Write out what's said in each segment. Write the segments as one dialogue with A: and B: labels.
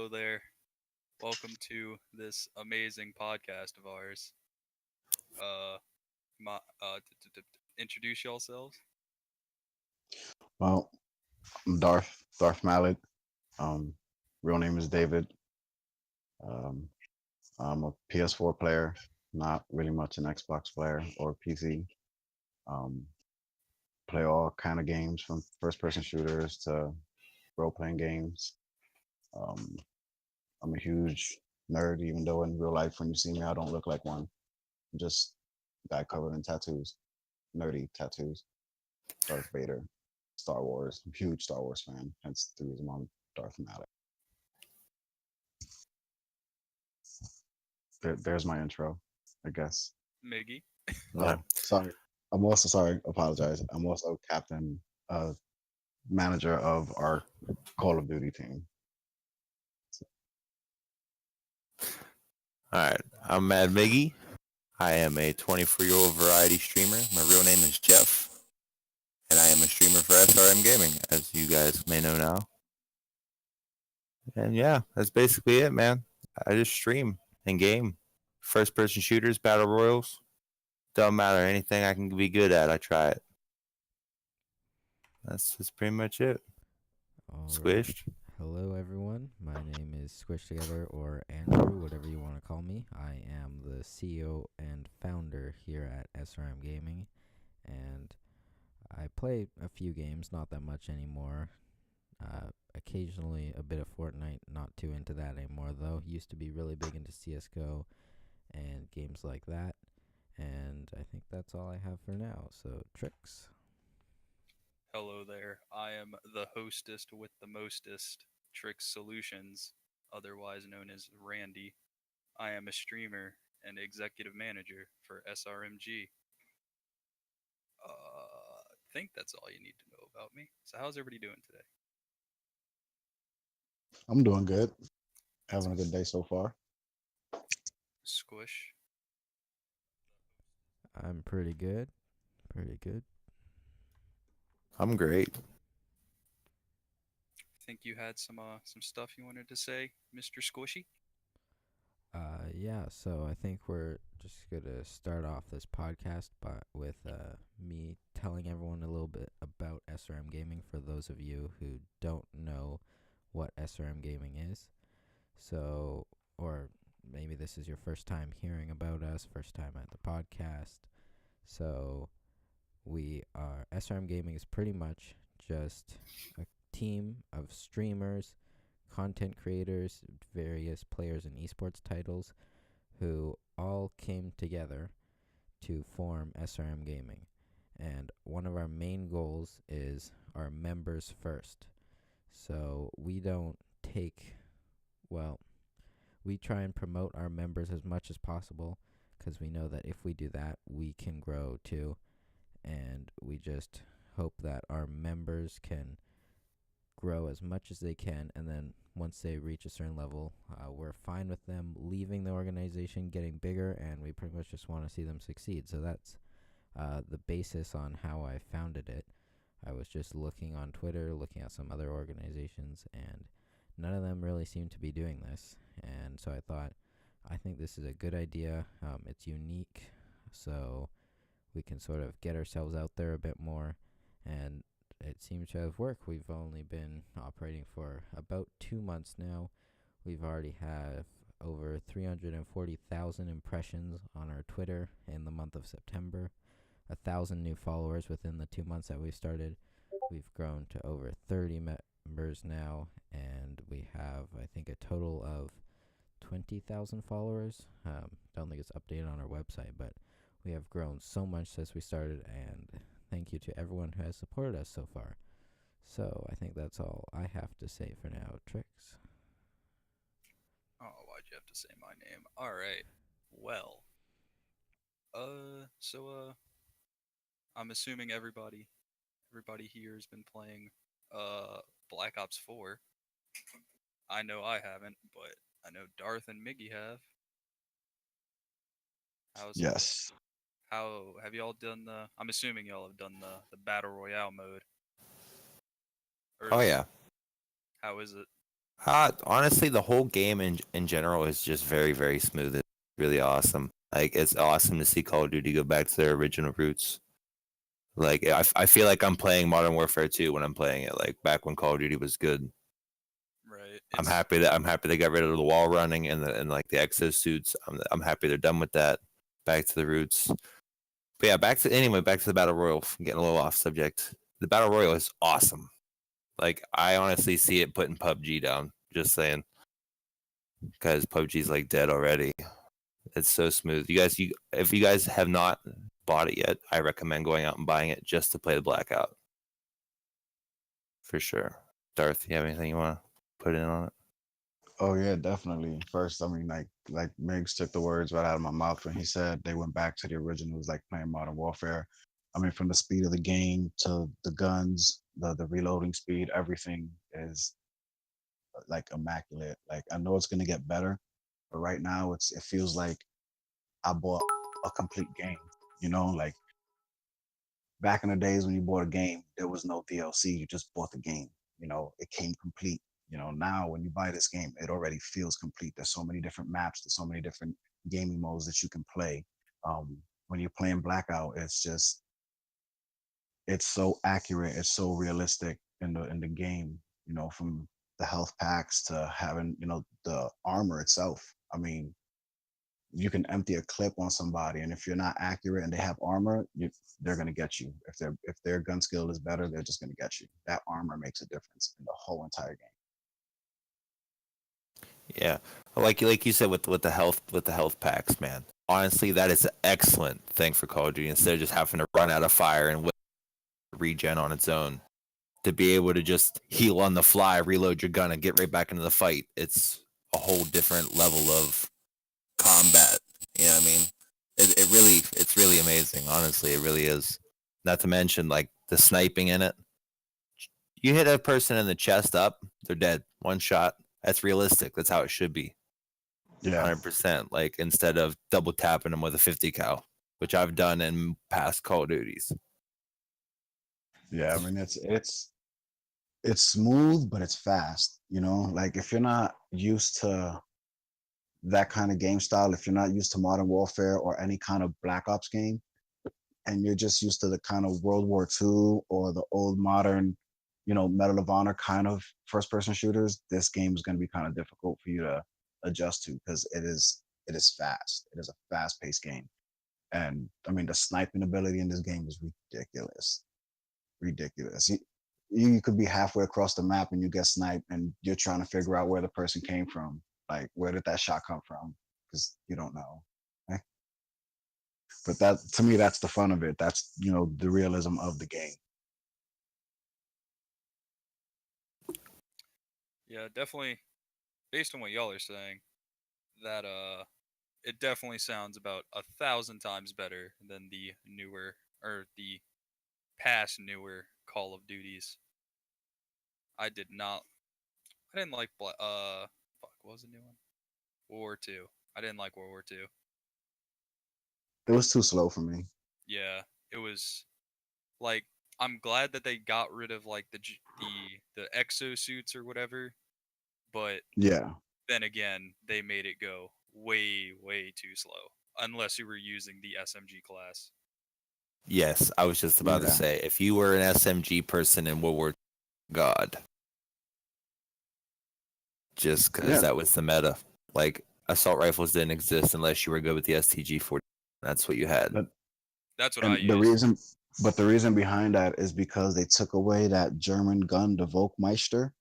A: Hello there. Welcome to this amazing podcast of ours. Uh, introduce yourselves.
B: Well, I'm Darth Malid. Um, Real name is David. Um, I'm a PS4 player, not really much an Xbox player or PC. Um, Play all kind of games from first-person shooters to role-playing games. Um, I'm a huge nerd, even though in real life, when you see me, I don't look like one. I'm just a guy covered in tattoos, nerdy tattoos. Darth Vader, Star Wars. I'm a huge Star Wars fan. Hence the reason why I'm Darth Malid. There's my intro, I guess.
A: Miggy.
B: Oh, sorry. I'm also sorry. Apologize. I'm also captain, manager of our Call of Duty team.
C: Alright, I'm MadMiggy. I am a 24-year-old variety streamer. My real name is Jeff, and I am a streamer for SRM Gaming, as you guys may know now. And yeah, that's basically it, man. I just stream and game. First-person shooters, battle royals. Don't matter. Anything I can be good at, I try it. That's pretty much it.
D: All right.
C: Squished.
D: Hello, everyone. My name is Squish Together, or Andrew, whatever you want to call me. I am the CEO and founder here at SRM Gaming, and I play a few games, not that much anymore. Occasionally a bit of Fortnite, not too into that anymore, though. Used to be really big into CSGO and games like that, and I think that's all I have for now. So, Tricks.
A: Hello there. I am the hostess with the mostest, Tricks Solutions, otherwise known as Randy. I am a streamer and executive manager for SRMG. I think that's all you need to know about me. So how's everybody doing today?
B: I'm doing good.
A: That's
B: Having a good day so far.
A: Squish.
D: I'm pretty good. Pretty good.
C: I'm great.
A: Think you had some stuff you wanted to say, Mr. Squishy?
D: Yeah, so I think we're just going to start off this podcast with me telling everyone a little bit about SRM Gaming for those of you who don't know what SRM Gaming is. So, or maybe this is your first time hearing about us, first time at the podcast. So, SRM Gaming is pretty much just a team of streamers, content creators, various players in esports titles who all came together to form SRM Gaming. And one of our main goals is our members first. So we try and promote our members as much as possible because we know that if we do that, we can grow too. And we just hope that our members can grow as much as they can, and then once they reach a certain level, we're fine with them leaving the organization, getting bigger, and we pretty much just want to see them succeed. So that's the basis on how I founded it. I was just looking on Twitter, looking at some other organizations, and none of them really seemed to be doing this. And so I think this is a good idea. It's unique, so we can sort of get ourselves out there a bit more, and it seems to have worked. We've only been operating for about 2 months now. We've already have over 340,000 impressions on our Twitter in the month of September, 1,000 new followers within the 2 months that we've started. We've grown to over 30 members now, and we have, I think, a total of 20,000 followers. Don't think it's updated on our website, but we have grown so much since we started, and thank you to everyone who has supported us so far. So I think that's all I have to say for now. Tricks?
A: Oh, why'd you have to say my name? Alright. Well. I'm assuming everybody here has been playing Black Ops 4. I know I haven't, but I know Darth and Miggy have.
B: Yes.
A: How have y'all done I'm assuming y'all have done the Battle Royale mode.
C: Oh, yeah.
A: How is it?
C: Honestly, the whole game in general is just very, very smooth. It's really awesome. Like, it's awesome to see Call of Duty go back to their original roots. Like, I feel like I'm playing Modern Warfare 2 when I'm playing it. Like, back when Call of Duty was good.
A: Right.
C: I'm happy they got rid of the wall running and like the exosuits. I'm happy they're done with that. Back to the roots. But yeah, back to the battle royal. I'm getting a little off subject. The battle royal is awesome. Like, I honestly see it putting PUBG down. Just saying, because PUBG's like dead already. It's so smooth. If you guys have not bought it yet, I recommend going out and buying it just to play the Blackout. For sure. Darth, you have anything you want to put in on it?
B: Oh yeah, definitely. First, I mean, like Migs took the words right out of my mouth when he said they went back to the originals, like playing Modern Warfare. I mean, from the speed of the game to the guns, the reloading speed, everything is like immaculate. Like I know it's gonna get better, but right now it feels like I bought a complete game. You know, like back in the days when you bought a game, there was no DLC. You just bought the game. You know, it came complete. You know, now when you buy this game, it already feels complete. There's so many different maps. There's so many different gaming modes that you can play. When you're playing Blackout, it's so accurate. It's so realistic in the game. You know, from the health packs to having the armor itself. I mean, you can empty a clip on somebody, and if you're not accurate and they have armor, they're gonna get you. If their gun skill is better, they're just gonna get you. That armor makes a difference in the whole entire game.
C: Yeah, like you said with the health packs, man. Honestly, that is an excellent thing for Call of Duty. Instead of just having to run out of fire and regen on its own, to be able to just heal on the fly, reload your gun, and get right back into the fight. It's a whole different level of combat. You know what I mean? It's really amazing. Honestly, it really is. Not to mention like the sniping in it. You hit a person in the chest up, they're dead. One shot. That's realistic. That's how it should be.
B: Yeah,
C: 100%. Like instead of double tapping them with a 50 cal, which I've done in past Call of Duties.
B: yeah. I mean, it's smooth, but it's fast. You know, like if you're not used to that kind of game style, if you're not used to Modern Warfare or any kind of Black Ops game, and you're just used to the kind of World War II or the old modern, Medal of Honor kind of first person shooters, this game is going to be kind of difficult for you to adjust to because it is fast. It is a fast paced game. And I mean, the sniping ability in this game is ridiculous. Ridiculous. You could be halfway across the map and you get sniped and you're trying to figure out where the person came from. Like, where did that shot come from? Because you don't know. But that, to me, that's the fun of it. That's the realism of the game.
A: Yeah, definitely. Based on what y'all are saying, that it definitely sounds about 1,000 times better than the newer or the past newer Call of Duties. I did not. I didn't like. Fuck. What was the new one? World War Two. I didn't like World War Two.
B: It was too slow for me.
A: Yeah, it was like I'm glad that they got rid of like the exosuits or whatever, but
B: Yeah,
A: then again, they made it go way too slow unless you were using the SMG class.
C: Yes, I was just about to
B: yeah,
C: say, if you were an SMG person in World War, God, just because
B: yeah.
C: that was the meta. Like assault rifles didn't exist unless you were good with the STG-40. That's what you had.
B: But
A: That's what I
B: and the
A: used.
B: reason, but the reason behind that is because they took away that German gun, the Volkmeister.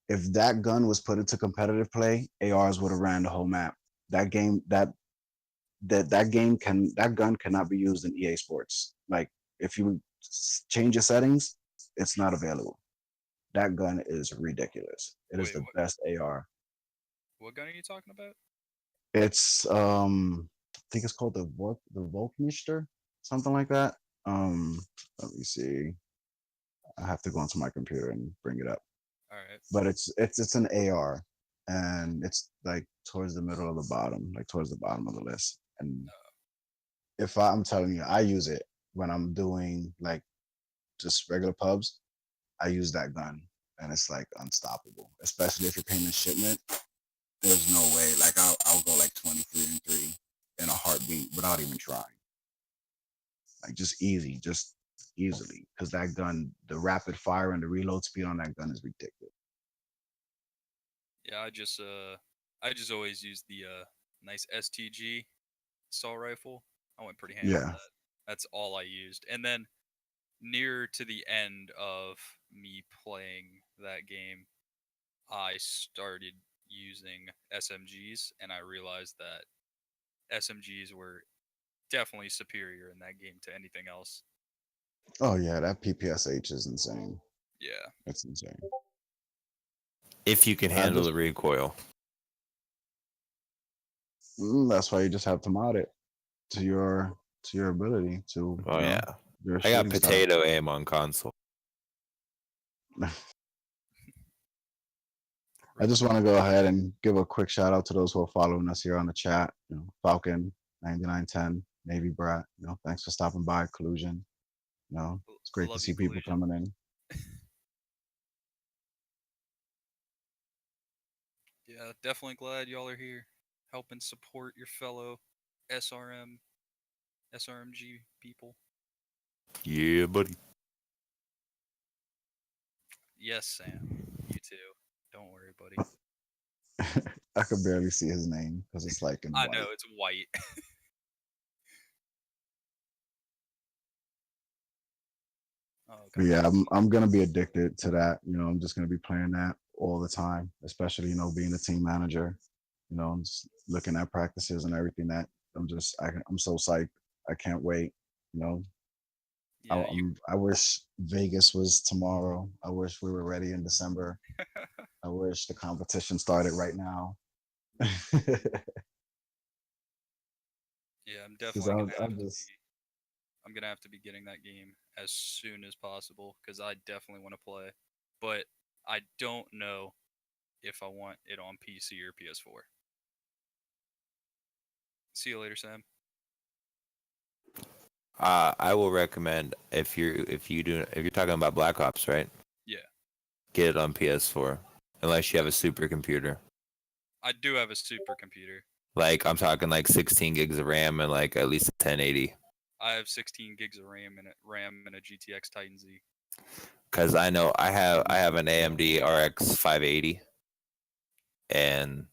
B: If that gun was put into competitive play, ARs would have ran the whole map. That game, that gun cannot be used in EA Sports. Like if you change your settings, it's not available. That gun is ridiculous. It is
A: Wait,
B: the best AR.
A: what gun are you talking about?
B: It's I think it's called the Volkmeister, something like that. Um, Let me see. I have to go onto my computer and bring it up.
A: All right.
B: But it's an AR, and it's like towards the middle of the bottom, like towards the bottom of the list. And if I'm telling you, I use it when I'm doing like just regular pubs. I use that gun and it's like unstoppable. Especially if you're paying the shipment, there's no way. Like I'll go like 23-3 in a heartbeat without even trying. Like just easily, because that gun, the rapid fire and the reload speed on that gun is ridiculous.
A: Yeah, I just always use the nice STG assault rifle. I went pretty ham with
B: Yeah.
A: that. That's all I used. And then near to the end of me playing that game, I started using SMGs, and I realized that SMGs were definitely superior in that game to anything else.
B: Oh yeah, that PPSH is insane.
A: Yeah.
B: It's insane.
C: If you can handle the recoil.
B: That's why you just have to mod it to your ability to.
C: Oh yeah,
B: your
C: I got
B: shooting style.
C: potato aim on console.
B: I just want to go ahead and give a quick shout out to those who are following us here on the chat. Falcon 9910, Navy Brat. Thanks for stopping by. Collusion. It's great to
A: Love
B: see
A: you,
B: people
A: Collusion.
B: coming in.
A: Yeah, definitely glad y'all are here, helping support your fellow SRMG people.
C: Yeah, buddy.
A: Yes, Sam. You too. Don't worry, buddy.
B: I could barely see his name because it's like in
A: I
B: white.
A: know it's white.
B: But yeah, I'm gonna be addicted to that. I'm just gonna be playing that all the time, especially being a team manager. I'm just looking at practices and everything. That I'm so psyched. I can't wait.
A: Yeah,
B: I wish Vegas was tomorrow. I wish we were ready in December. I wish the competition started right now.
A: Yeah, I'm definitely I'm gonna have to be getting that game as soon as possible because I definitely want to play, but I don't know if I want it on PC or PS4. See you later, Sam.
C: I will recommend if you're talking about Black Ops, right?
A: Yeah.
C: Get it on PS4, unless you have a supercomputer.
A: I do have a supercomputer.
C: Like I'm talking like 16 gigs of RAM and like at least a 1080.
A: I have 16 gigs of RAM and a GTX Titan Z.
C: Because I know I have an AMD RX 580 and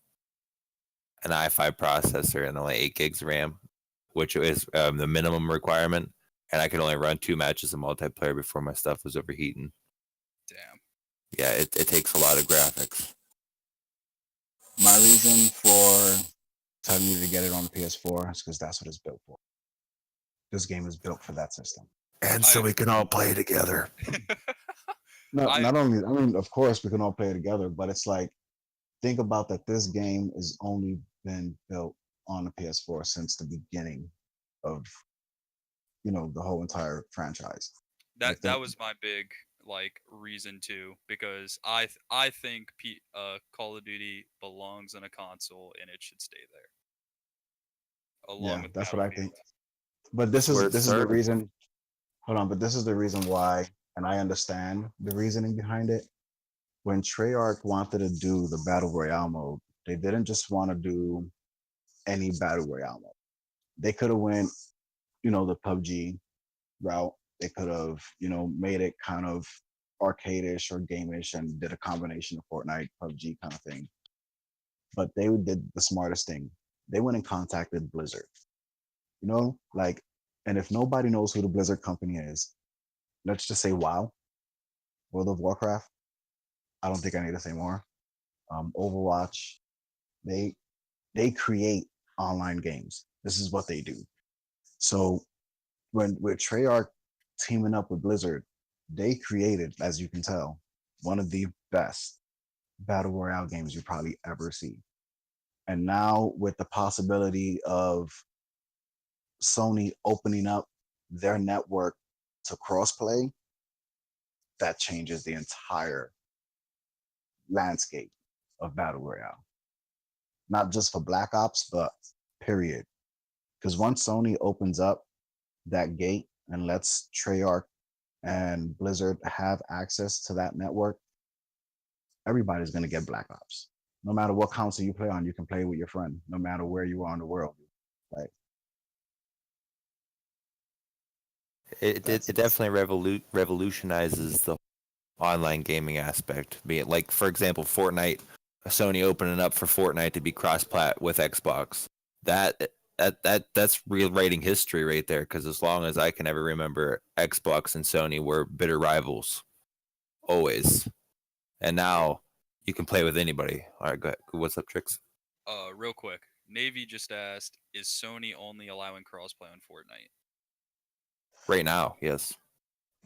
C: an i5 processor and only 8 gigs of RAM, which is the minimum requirement. And I could only run 2 matches of multiplayer before my stuff was overheating.
A: Damn.
C: Yeah, it takes a lot of graphics.
B: My reason for telling you to get it on the PS4 is because that's what it's built for. This game is built for that system.
C: And so we can all play together.
B: Not only, I mean, of course we can all play together, but it's like, think about that this game has only been built on the PS4 since the beginning of, the whole entire franchise.
A: That was my big reason too, because I think Call of Duty belongs on a console and it should stay there. Along with
B: that's what I think.
A: Battlefield.
B: But this is the reason. Hold on, but this is the reason why, and I understand the reasoning behind it. When Treyarch wanted to do the Battle Royale mode, they didn't just want to do any Battle Royale mode. They could have went, the PUBG route. They could have, made it kind of arcade-ish or game-ish and did a combination of Fortnite, PUBG kind of thing. But they did the smartest thing. They went and contacted Blizzard. And if nobody knows who the Blizzard company is, let's just say WoW, World of Warcraft. I don't think I need to say more. Overwatch, they create online games. This is what they do. So with Treyarch teaming up with Blizzard, they created, as you can tell, one of the best battle royale games you probably ever see. And now with the possibility of Sony opening up their network to crossplay, that changes the entire landscape of battle royale. Not just for Black Ops, but period. Because once Sony opens up that gate and lets Treyarch and Blizzard have access to that network, everybody's gonna get Black Ops. No matter what console you play on, you can play with your friend, no matter where you are in the world. Like
C: It
B: that's
C: definitely revolutionizes the online gaming aspect. Be it like, for example, Fortnite, Sony opening up for Fortnite to be cross-plat with Xbox. That that's rewriting history right there. Because as long as I can ever remember, Xbox and Sony were bitter rivals always, and now you can play with anybody. All right, go ahead. What's up, Tricks?
A: Real quick, Navy just asked, is Sony only allowing crossplay on Fortnite?
C: Right now, yes.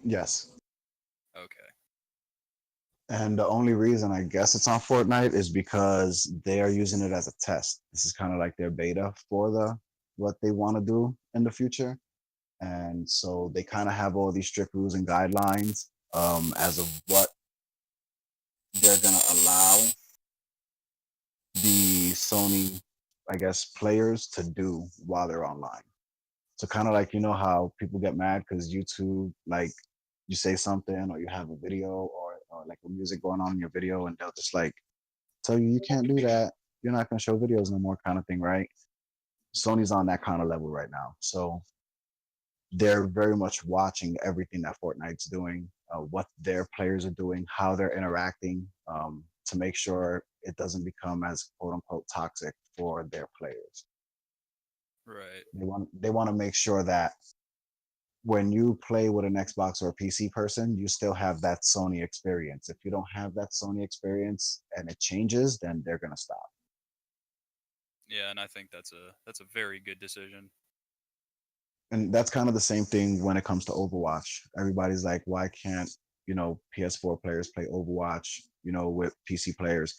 B: yes.
A: Okay.
B: And the only reason I guess it's on Fortnite is because they are using it as a test. This is kind of like their beta for the what they want to do in the future. And so they kind of have all these strict rules and guidelines as of what they're gonna allow the Sony, I guess, players to do while they're online. So kind of like how people get mad because YouTube, like you say something or you have a video or like a music going on in your video, and they'll just like tell you can't do that. You're not gonna show videos no more, kind of thing, right? Sony's on that kind of level right now, so they're very much watching everything that Fortnite's doing, what their players are doing, how they're interacting, to make sure it doesn't become as quote unquote toxic for their players.
A: Right.
B: They want to make sure that when you play with an Xbox or a PC person, you still have that Sony experience. If you don't have that Sony experience and it changes, then they're gonna stop.
A: Yeah, and I think that's a very good decision.
B: And that's kind of the same thing when it comes to Overwatch. Everybody's like, why can't PS4 players play Overwatch, with PC players?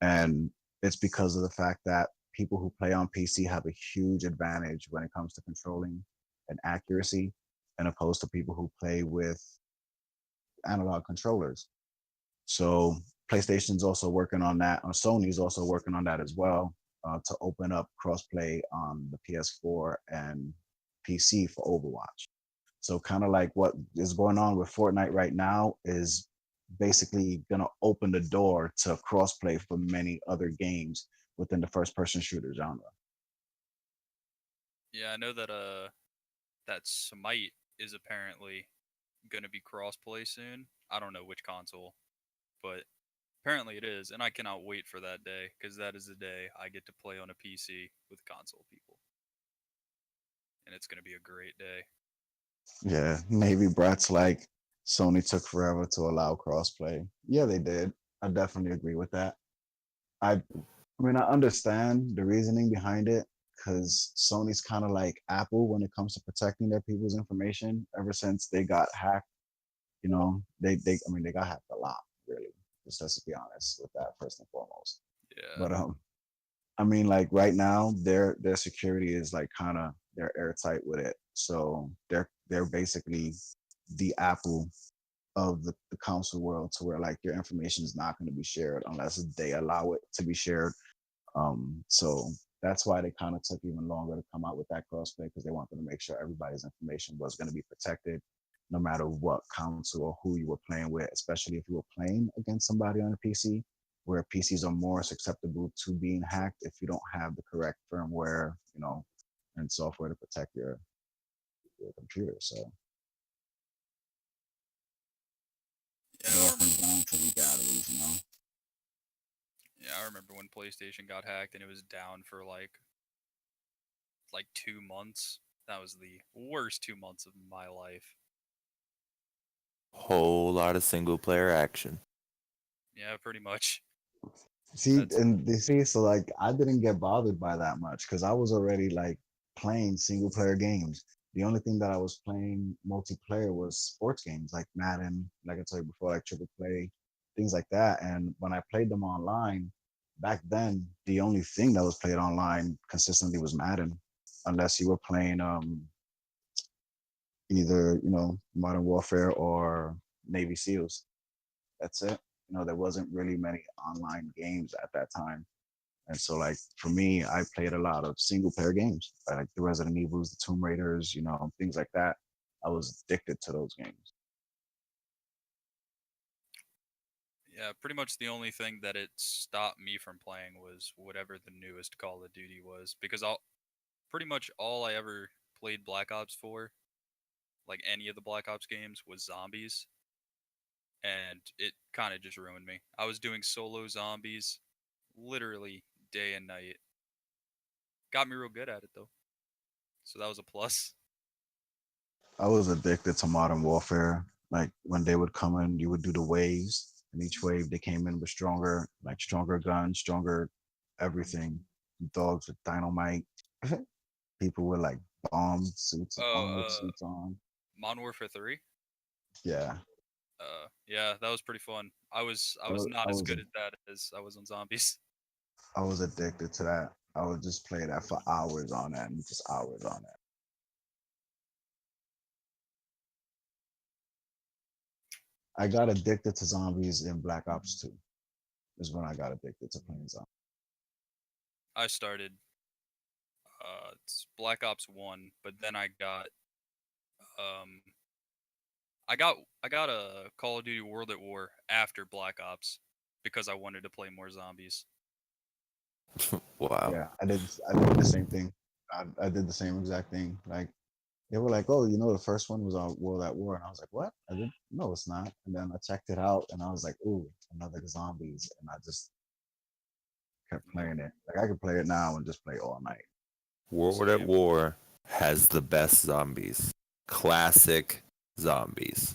B: And it's because of the fact that people who play on PC have a huge advantage when it comes to controlling and accuracy, and opposed to people who play with analog controllers. So PlayStation's also working on that, or Sony's also working on that as well, to open up crossplay on the PS4 and PC for Overwatch. So kind of like what is going on with Fortnite right now is basically going to open the door to crossplay for many other games within the first-person shooter genre.
A: Yeah, I know that Smite is apparently going to be crossplay soon. I don't know which console, but apparently it is, and I cannot wait for that day because that is the day I get to play on a PC with console people, and it's going to be a great day.
B: Yeah, maybe Brat's like Sony took forever to allow crossplay. Yeah, they did. I definitely agree with that. I mean, I understand the reasoning behind it because Sony's kind of like Apple when it comes to protecting their people's information. Ever since they got hacked, I mean, they got hacked a lot, really. Just let's be honest with that first and foremost.
A: Yeah.
B: But I mean, like right now, their security is like kind of they're airtight with it, so they're basically the Apple of the console world, to where like your information is not going to be shared unless they allow it to be shared. So that's why they kind of took even longer to come out with that crossplay, because they wanted to make sure everybody's information was going to be protected, no matter what console or who you were playing with, especially if you were playing against somebody on a PC, where PCs are more susceptible to being hacked if you don't have the correct firmware, and software to protect your computer. So
A: Yeah,
B: it all comes down to legalities.
A: Yeah, I remember when PlayStation got hacked and it was down for like 2 months. That was the worst 2 months of my life.
C: Whole lot of single player action.
A: Yeah, pretty much.
B: See,
A: That's
B: and they see, so like I didn't get bothered by that much because I was already like playing single player games. The only thing that I was playing multiplayer was sports games like Madden, like I told you before, like Triple Play, things like that. And when I played them online, back then, the only thing that was played online consistently was Madden, unless you were playing either Modern Warfare or Navy SEALs. That's it. There wasn't really many online games at that time. And so, like, for me, I played a lot of single player games, like the Resident Evils, the Tomb Raiders, things like that. I was addicted to those games.
A: Yeah, pretty much the only thing that it stopped me from playing was whatever the newest Call of Duty was, because pretty much all I ever played Black Ops for, like any of the Black Ops games, was zombies, and it kind of just ruined me. I was doing solo zombies literally day and night. Got me real good at it though, so that was a plus.
B: I was addicted to Modern Warfare. Like when they would come in, you would do the waves, and each wave they came in with stronger, like stronger guns, stronger everything. Dogs with dynamite. People with like bomb suits, armored
A: Oh,
B: suits on.
A: Modern Warfare 3.
B: Yeah,
A: Yeah, that was pretty fun. I was not
B: I
A: as
B: was
A: good at that as I was on zombies.
B: I was addicted to that. I would just play that for hours on end, just hours on end. I got addicted to zombies in Black Ops 2. Is when I got addicted to playing zombies.
A: I started it's Black Ops 1, but then um I got a Call of Duty World at War after Black Ops because I wanted to play more zombies.
C: Wow.
B: Yeah, I did the same thing. I did the same exact thing. Like they were like, "Oh, you know, the first one was on World at War," and I was like, "What?" I did no, it's not. And then I checked it out, and I was like, "Ooh, another zombies," and I just kept playing it. Like I could play it now and just play all night.
C: World at
A: Same.
C: War has the best zombies. Classic zombies.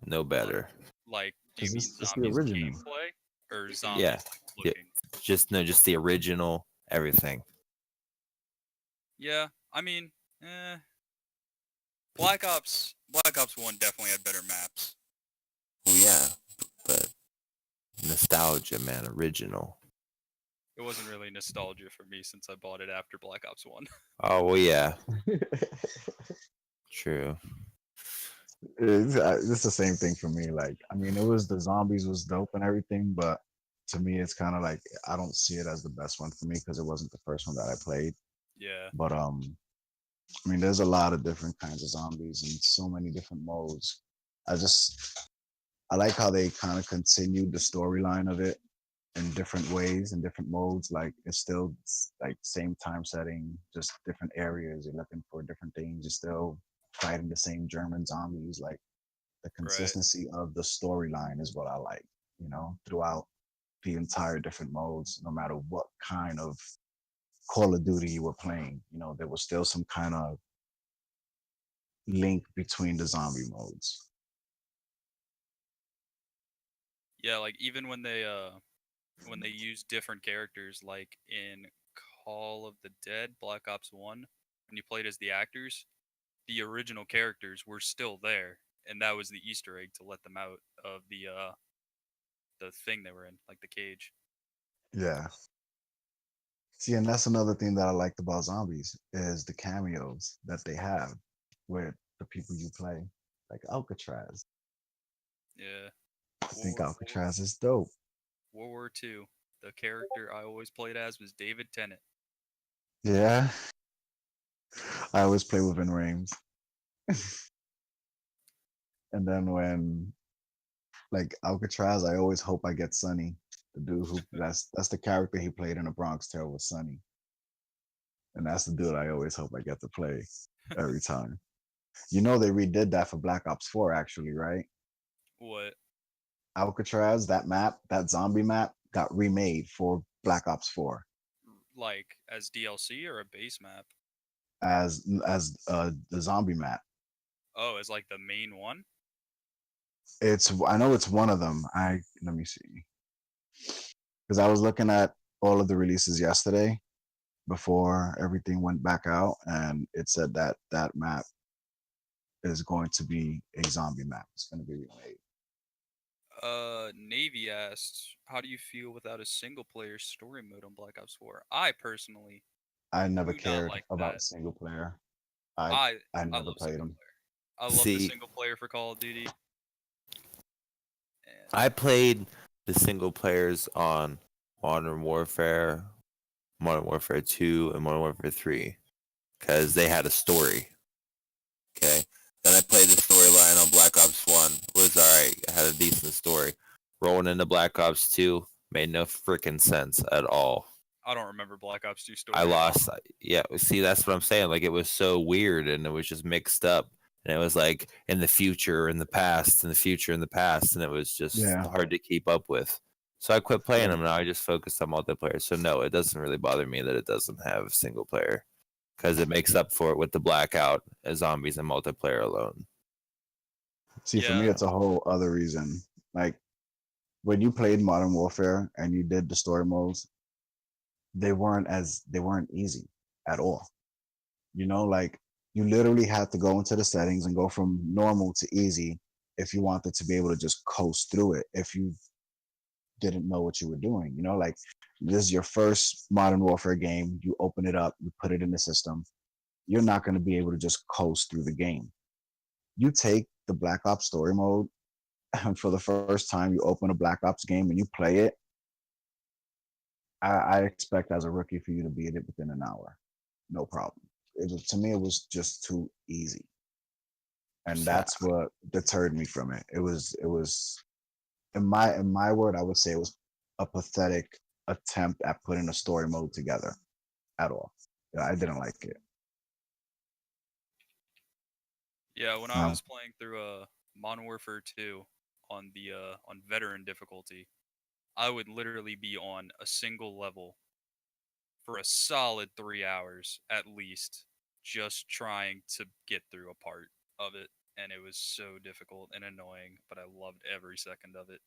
C: No better.
A: Like, do you
B: Because
A: mean
B: it's the
A: zombies
B: original.
A: gameplay or zombies
C: Yeah.
A: like
C: Yeah.
A: looking?
C: Just the original everything.
A: Yeah, I mean, Black Ops 1 definitely had better maps.
C: Well, yeah, but nostalgia, man, original.
A: It wasn't really nostalgia for me since I bought it after Black Ops 1.
C: Oh well, yeah, true.
B: It's the same thing for me. Like, I mean, it was the zombies was dope and everything, but to me, it's kind of like I don't see it as the best one for me because it wasn't the first one that I played.
A: Yeah,
B: But I mean, there's a lot of different kinds of zombies and so many different modes. I like how they kind of continued the storyline of it in different ways and different modes. Like it's still like same time setting, just different areas. You're looking for different things. You're still fighting the same German zombies. Like the
A: right.
B: consistency of the storyline is what I like. You know, throughout the entire different modes, no matter what kind of Call of Duty you were playing, you know, there was still some kind of link between the zombie modes.
A: Yeah, like even when they use different characters, like in Call of the Dead, Black Ops 1, when you played as the actors, the original characters were still there, and that was the Easter egg to let them out of the thing they were in, like the cage.
B: Yeah. See, and that's another thing that I liked about zombies is the cameos that they have with the people you play, like Alcatraz.
A: Yeah.
B: I think
A: War,
B: Alcatraz is dope.
A: World War II. The character I always played as was David Tennant.
B: Yeah. I always play with Vin Rames. And then when like Alcatraz, I always hope I get Sonny. The dude who that's the character he played in The Bronx Tale was Sonny. And that's the dude I always hope I get to play every time. You know they redid that for Black Ops 4 actually, right?
A: What?
B: Alcatraz, that map, that zombie map got remade for Black Ops 4
A: Like as DLC or a base map?
B: as the zombie map.
A: Oh, as like the main one?
B: It's I know it's one of them. I let me see. Because I was looking at all of the releases yesterday before everything went back out, and it said that that map is going to be a zombie map. It's going to be remade.
A: Navy asked, how do you feel without a single player story mode on Black Ops 4? I personally
B: I never
A: do not
B: cared
A: like that.
B: about single player. I
A: I
B: I
A: I
B: never
A: love
B: played
A: single
B: them.
A: player. I love the
C: See,
A: single player for Call of Duty. And
C: I played the single players on Modern Warfare, Modern Warfare 2, and Modern Warfare 3 because they had a story. Okay. Then I played the storyline on Black Ops 1. It was alright. It had a decent story. rolling into Black Ops 2 made no freaking sense at all.
A: I don't remember Black Ops 2 story.
C: I
A: at all.
C: lost. Yeah, see, that's what I'm saying. Like, it was so weird and it was just mixed up. And it was like in the future, in the past, in the future, in the past. And it was just hard to keep up with. So I quit playing them and I just focused on multiplayer. So no, it doesn't really bother me that it doesn't have single player because it makes up for it with the blackout as zombies and multiplayer alone.
B: See, for me, it's a whole other reason. Like, when you played Modern Warfare and you did the story modes, they weren't easy at all. You know, like, you literally had to go into the settings and go from normal to easy if you wanted to be able to just coast through it. If you didn't know what you were doing, you know, like, this is your first Modern Warfare game. You open it up, you put it in the system. You're not going to be able to just coast through the game. You take the Black Ops story mode, and for the first time, you open a Black Ops game and you play it. I expect as a rookie for you to beat it within an hour, no problem. To me, it was just too easy, and that's what deterred me from it. It was in my word, I would say it was a pathetic attempt at putting a story mode together at all. I didn't like it.
A: Yeah, when I was playing through Modern Warfare 2 on the on veteran difficulty, I would literally be on a single level for a solid 3 hours at least, just trying to get through a part of it, and it was so difficult and annoying, but I loved every second of it.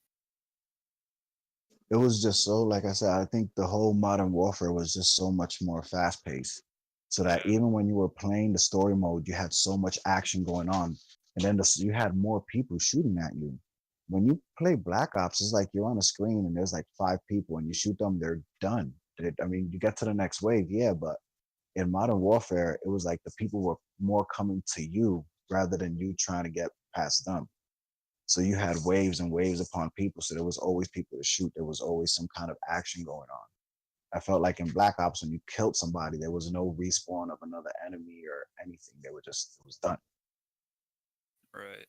B: It was just so, like I said, I think the whole Modern Warfare was just so much more fast paced. So that even when you were playing the story mode, you had so much action going on. And then you had more people shooting at you. When you play Black Ops, it's like you're on a screen and there's like 5 people and you shoot them, they're done. I mean, you get to the next wave, yeah, but in Modern Warfare, it was like the people were more coming to you rather than you trying to get past them. So you had waves and waves upon people. So there was always people to shoot. There was always some kind of action going on. I felt like in Black Ops, when you killed somebody, there was no respawn of another enemy or anything. It was done.
A: Right.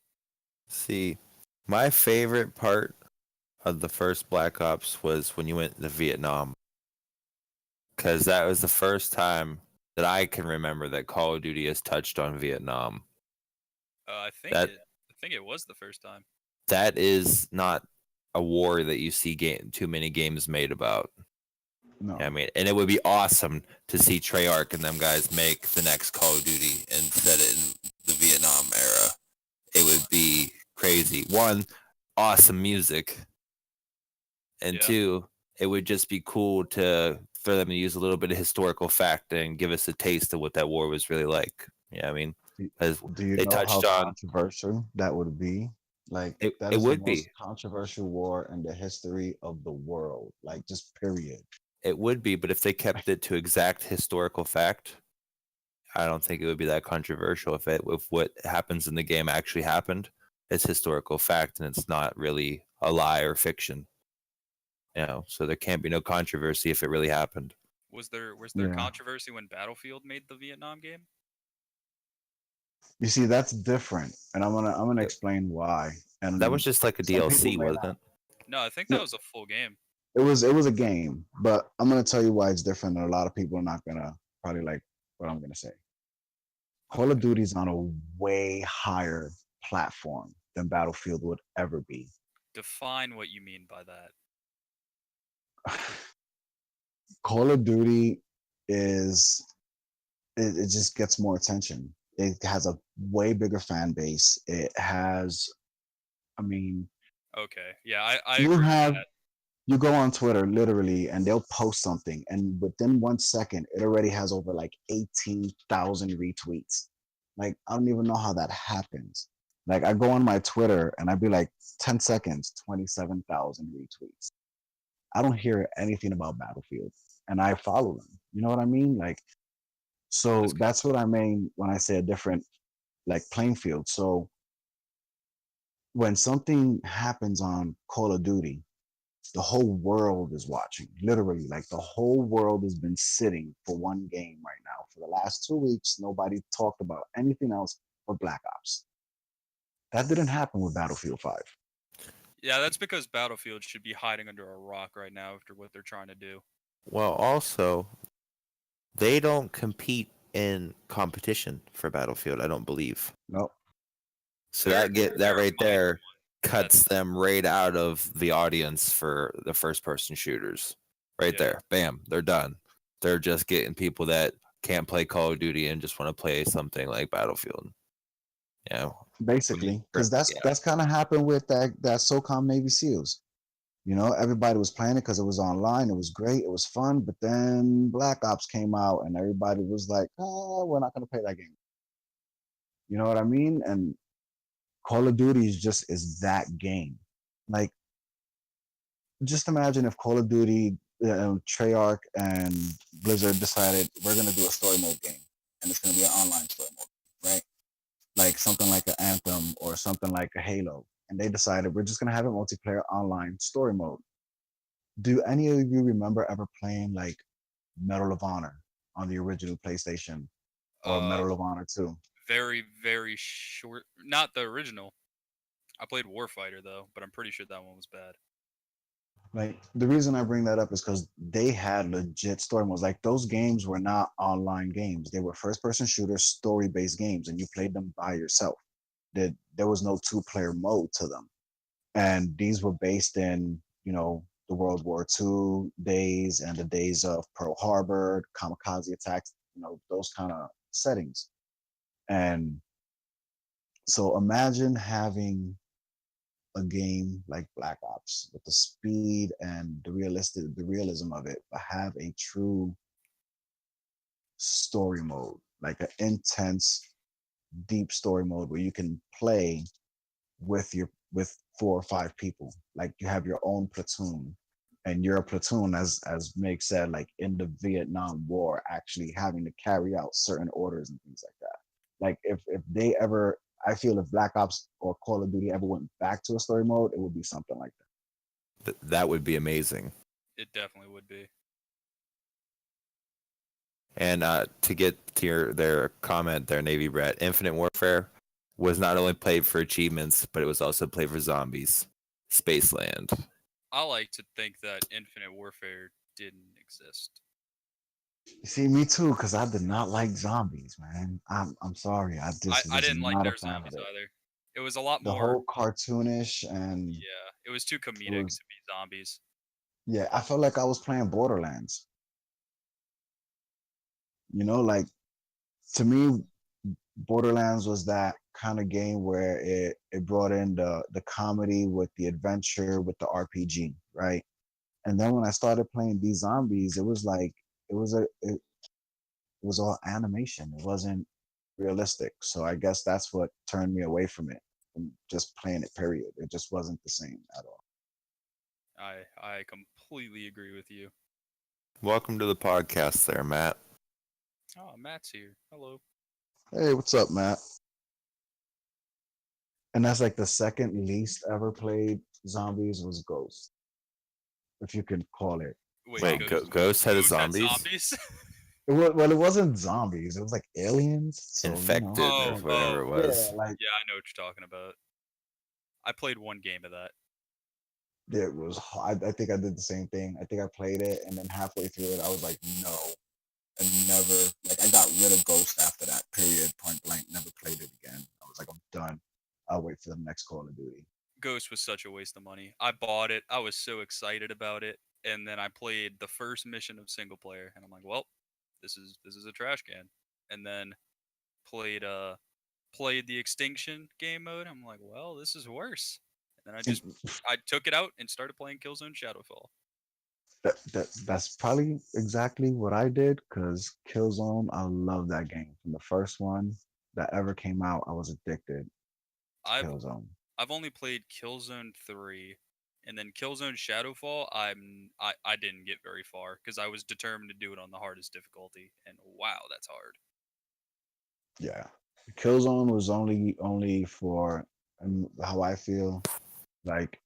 C: See, my favorite part of the first Black Ops was when you went to Vietnam. Because that was the first time that I can remember that Call of Duty has touched on Vietnam.
A: I think it was the first time.
C: That is not a war that you see too many games made about.
B: No.
C: I mean, and it would be awesome to see Treyarch and them guys make the next Call of Duty and set it in the Vietnam era. It would be crazy. One, awesome music. And two, it would just be cool for them to use a little bit of historical fact and give us a taste of what that war was really like. Yeah, I mean,
B: do you know how controversial that would be? Like, that is the most controversial war in the history of the world. Like, just period.
C: It would be, but if they kept it to exact historical fact, I don't think it would be that controversial. If what happens in the game actually happened, it's historical fact and it's not really a lie or fiction. You know, so there can't be no controversy if it really happened.
A: Was there controversy when Battlefield made the Vietnam game?
B: You see, that's different, and I'm gonna explain why. And
C: that was just like a DLC, wasn't it?
A: No, I think that was a full game.
B: It was a game, but I'm gonna tell you why it's different, and a lot of people are not gonna probably like what I'm gonna say. Call of Duty's on a way higher platform than Battlefield would ever be.
A: Define what you mean by that.
B: Call of Duty it just gets more attention. It has a way bigger fan base. It has, I mean,
A: okay, yeah, I agree with that.
B: You go on Twitter literally and they'll post something and within 1 second it already has over like 18,000 retweets. Like, I don't even know how that happens. Like, I go on my Twitter and I'd be like 10 seconds, 27,000 retweets. I don't hear anything about Battlefield and I follow them. You know what I mean? Like, so that's what I mean when I say a different like playing field. So when something happens on Call of Duty, the whole world is watching. Literally, like the whole world has been sitting for one game right now. For the last 2 weeks, nobody talked about anything else but Black Ops. That didn't happen with Battlefield 5.
A: Yeah, that's because Battlefield should be hiding under a rock right now after what they're trying to do.
C: Well, also, they don't compete in competition for Battlefield, I don't believe.
B: Nope.
C: So
A: There-
C: that
A: there
C: right
A: might be
C: there
A: one
C: cuts them right out of the audience for the first person shooters. Right
A: Yeah.
C: there. Bam, they're done. They're just getting people that can't play Call of Duty and just want to play something like Battlefield. You know,
B: Basically, because
C: yeah.
B: that's kind of happened with that SOCOM Navy SEALs. You know, everybody was playing it because it was online. It was great. It was fun. But then Black Ops came out, and everybody was like, "Oh, we're not going to play that game." You know what I mean? And Call of Duty is that game. Like, just imagine if Call of Duty, Treyarch and Blizzard decided we're going to do a story mode game, and it's going to be an online story mode, right? Like something like an Anthem or something like a Halo, and they decided we're just going to have a multiplayer online story mode. Do any of you remember ever playing like Medal of Honor on the original PlayStation or Medal of Honor 2?
A: Very, very short. Not the original. I played Warfighter though, but I'm pretty sure that one was bad.
B: Like the reason I bring that up is because they had legit story modes. Like those games were not online games; they were first-person shooters, story-based games, and you played them by yourself. There was no two-player mode to them, and these were based in the World War II days and the days of Pearl Harbor, kamikaze attacks, those kind of settings. And so imagine having a game like Black Ops with the speed and the realism of it, but have a true story mode, like an intense, deep story mode where you can play with 4 or 5 people. Like you have your own platoon, and you're a platoon, as Meg said, like in the Vietnam War, actually having to carry out certain orders and things like that. Like if they ever, I feel if Black Ops or Call of Duty ever went back to a story mode, it would be something like that.
C: That would be amazing.
A: It definitely would be.
C: And to get to their comment there, Navy Brett, Infinite Warfare was not only played for achievements, but it was also played for zombies. Spaceland.
A: I like to think that Infinite Warfare didn't exist.
B: See, me too, because I did not like zombies, man. I'm sorry, I
A: didn't like
B: not
A: their
B: a fan
A: zombies
B: of it.
A: either. It was a lot
B: The
A: more.
B: whole cartoonish and
A: Yeah, it was too comedic
B: was-
A: to be zombies.
B: yeah, I felt like I was playing Borderlands. Like to me, Borderlands was that kind of game where it brought in the comedy with the adventure with the RPG, right? And then when I started playing these zombies, it was like it was all animation. It wasn't realistic. So I guess that's what turned me away from it, from just playing it. Period. It just wasn't the same at all.
A: I completely agree with you.
C: Welcome to the podcast there, Matt.
A: Oh, Matt's here. Hello.
B: Hey, what's up, Matt? And that's like the second least ever played zombies was Ghost, if you can call it.
C: Wait, Ghost had zombies?
A: zombies?
B: Well, it wasn't zombies. It was like aliens. So,
C: Infected or whatever it was.
B: Yeah, like
A: Yeah, I know what you're talking about. I played one game of that.
B: it was. I think I did the same thing. I think I played it, and then halfway through it, I was like, no, and never. Like I got rid of Ghost after that. Period. Point blank. Never played it again. I was like, I'm done. I'll wait for the next Call of Duty.
A: Ghost was such a waste of money. I bought it. I was so excited about it, and then I played the first mission of single player, and I'm like, well, this is a trash can. And then played the Extinction game mode. I'm like, well, this is worse. And then I took it out and started playing Killzone Shadowfall.
B: That's probably exactly what I did, because Killzone, I love that game. From the first one that ever came out, I was addicted to Killzone.
A: I've only played Killzone 3, and then Killzone Shadowfall. I didn't get very far because I was determined to do it on the hardest difficulty, and wow, that's hard.
B: Yeah, Killzone was only for how I feel like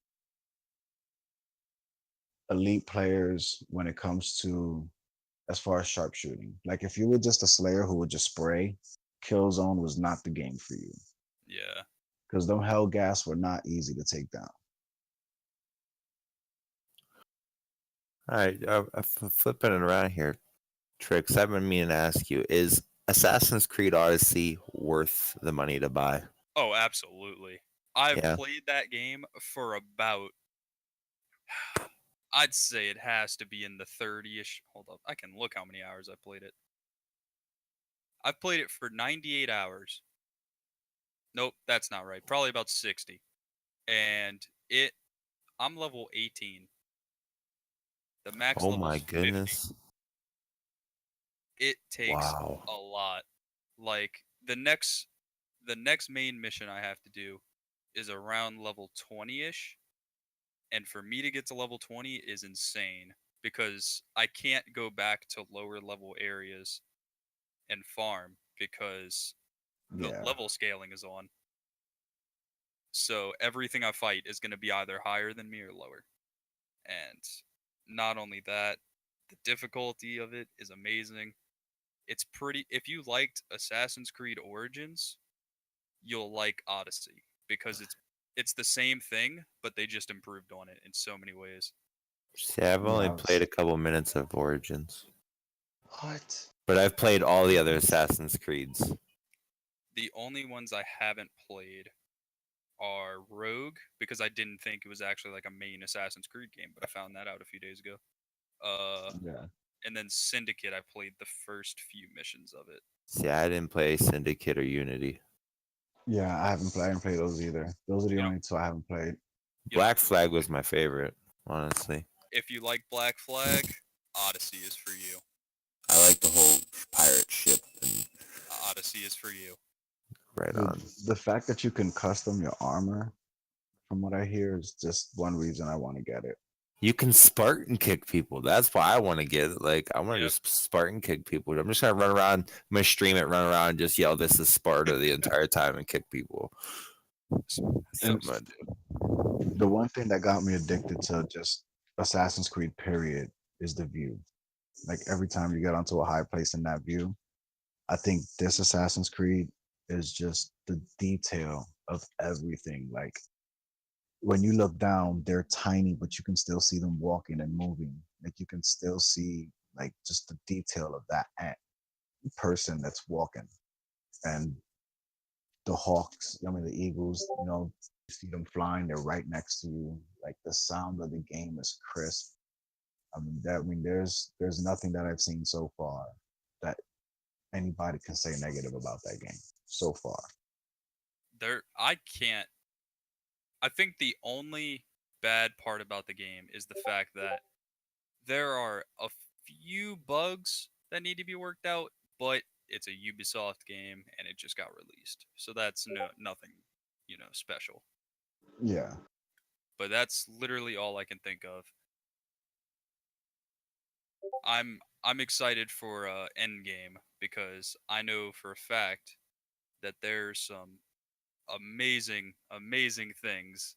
B: elite players when it comes to as far as sharpshooting. Like if you were just a slayer who would just spray, Killzone was not the game for you,
A: Yeah.
B: because them Hellgas were not easy to take down.
C: All right, flipping it around here, Tricks. I've been meaning to ask you: is Assassin's Creed Odyssey worth the money to buy?
A: Oh, absolutely. I've
C: Yeah.
A: played that game for about, I'd say it has to be in the 30-ish. Hold up, I can look how many hours I played it. I've played it for 98 hours. Nope, that's not right. Probably about 60. And I'm level 18. The max
C: Oh my
A: level's 50.
C: goodness!
A: It takes
C: Wow.
A: a lot. Like the next main mission I have to do is around level 20-ish, and for me to get to level 20 is insane because I can't go back to lower level areas and farm because the
B: Yeah.
A: level scaling is on. So everything I fight is going to be either higher than me or lower. And not only that, the difficulty of it is amazing. It's pretty, if you liked Assassin's Creed Origins, you'll like Odyssey because it's the same thing, but they just improved on it in so many ways.
C: See, I've
B: Yeah.
C: only played a couple minutes of Origins,
B: What?
C: but I've played all the other Assassin's Creeds.
A: The only ones I haven't played are Rogue because I didn't think it was actually like a main Assassin's Creed game, but I found that out a few days ago.
B: Yeah.
A: And then Syndicate, I played the first few missions of it.
C: See, I didn't play Syndicate or Unity.
B: Yeah, I haven't played those either. Those are the
A: You know,
B: only two I haven't played.
A: you know,
C: Black Flag was my favorite, honestly.
A: if you like Black Flag, Odyssey is for you.
C: I like the whole pirate ship and
A: Odyssey is for you.
C: right
B: The,
C: on.
B: the fact that you can custom your armor, from what I hear, is just one reason I want to get it.
C: You can Spartan kick people. That's why I want to get it. Like, I want to
A: Yep.
C: just Spartan kick people. I'm just gonna run around. I'm gonna stream it, run around, and just yell, "This is Sparta" the entire time and kick people. That's
B: And
C: something I do.
B: the one thing that got me addicted to just Assassin's Creed, period, is the view. Like every time you get onto a high place in that view, I think this Assassin's Creed is just the detail of everything. Like when you look down, they're tiny, but you can still see them walking and moving. Like you can still see like just the detail of that person that's walking. And the hawks, I mean the eagles, you see them flying, they're right next to you. Like the sound of the game is crisp. There's nothing that I've seen so far that anybody can say negative about that game so far.
A: I think the only bad part about the game is the fact that there are a few bugs that need to be worked out, but it's a Ubisoft game and it just got released. So that's nothing, special.
B: Yeah.
A: But that's literally all I can think of. I'm excited for Endgame because I know for a fact that there's some amazing things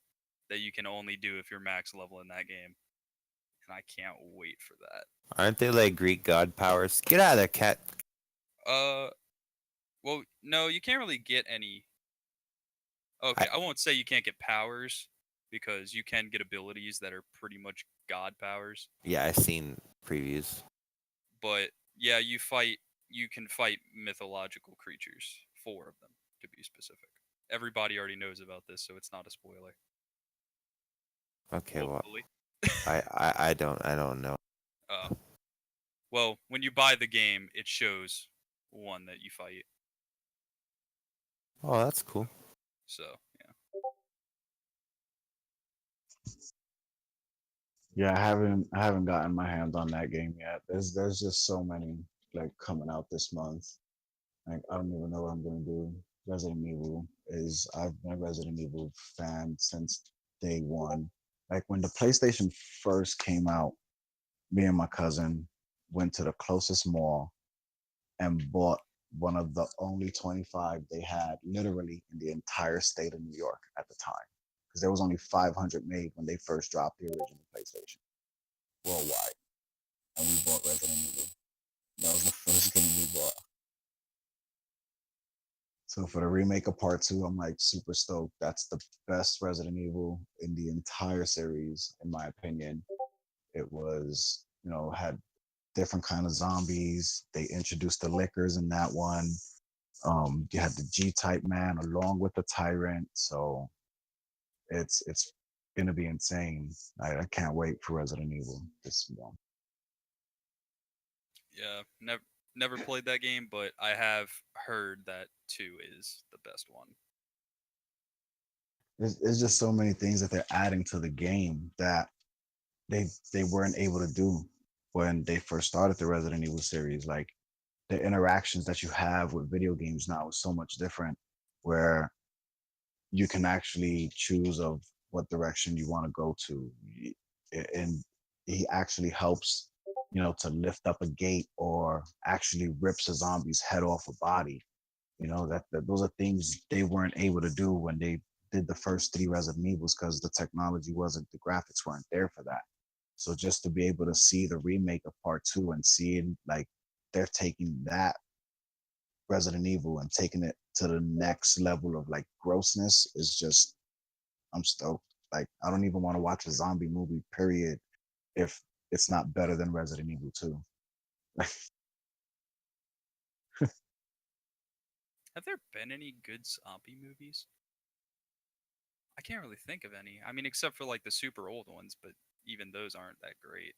A: that you can only do if you're max level in that game. And I can't wait for that.
C: Aren't they like Greek god powers? Get out of there, cat.
A: Well, no, you can't really get any. Okay, I won't say you can't get powers because you can get abilities that are pretty much god powers.
C: Yeah, I've seen previews.
A: But yeah, you can fight mythological creatures, 4 of them to be specific. Everybody already knows about this, so it's not a spoiler.
C: Okay,
A: Hopefully.
C: well, I don't know.
A: Well, when you buy the game, it shows one that you fight.
C: Oh, that's cool.
A: So, yeah.
B: Yeah, I haven't gotten my hands on that game yet. There's just so many like coming out this month. Like I don't even know what I'm gonna do. Resident Evil is I've been a Resident Evil fan since day one. Like when the PlayStation first came out, me and my cousin went to the closest mall and bought one of the only 25 they had literally in the entire state of New York at the time. Because there was only 500 made when they first dropped the original PlayStation worldwide. And we bought Resident Evil. That was the first game we bought. So for the remake of Part 2, I'm like super stoked. That's the best Resident Evil in the entire series, in my opinion. It was, had different kind of zombies. They introduced the lickers in that one. You had the G-type man along with the tyrant. So it's gonna be insane. I can't wait for Resident Evil.
A: Yeah, never played that game, but I have heard that 2 is the best one.
B: There's just so many things that they're adding to the game that they weren't able to do when they first started the Resident Evil series. Like the interactions that you have with video games now is so much different, where you can actually choose of what direction you want to go to, and he actually helps, to lift up a gate or actually rips a zombie's head off a body. That those are things they weren't able to do when they did the first 3 Resident Evils, because the technology wasn't, the graphics weren't there for that. So just to be able to see the remake of part 2 and seeing like they're taking that Resident Evil and taking it to the next level of like grossness is just, I'm stoked. Like I don't even want to watch a zombie movie, period, if it's not better than Resident Evil 2.
A: Have there been any good zombie movies? I can't really think of any. I mean, except for like the super old ones, but even those aren't that great.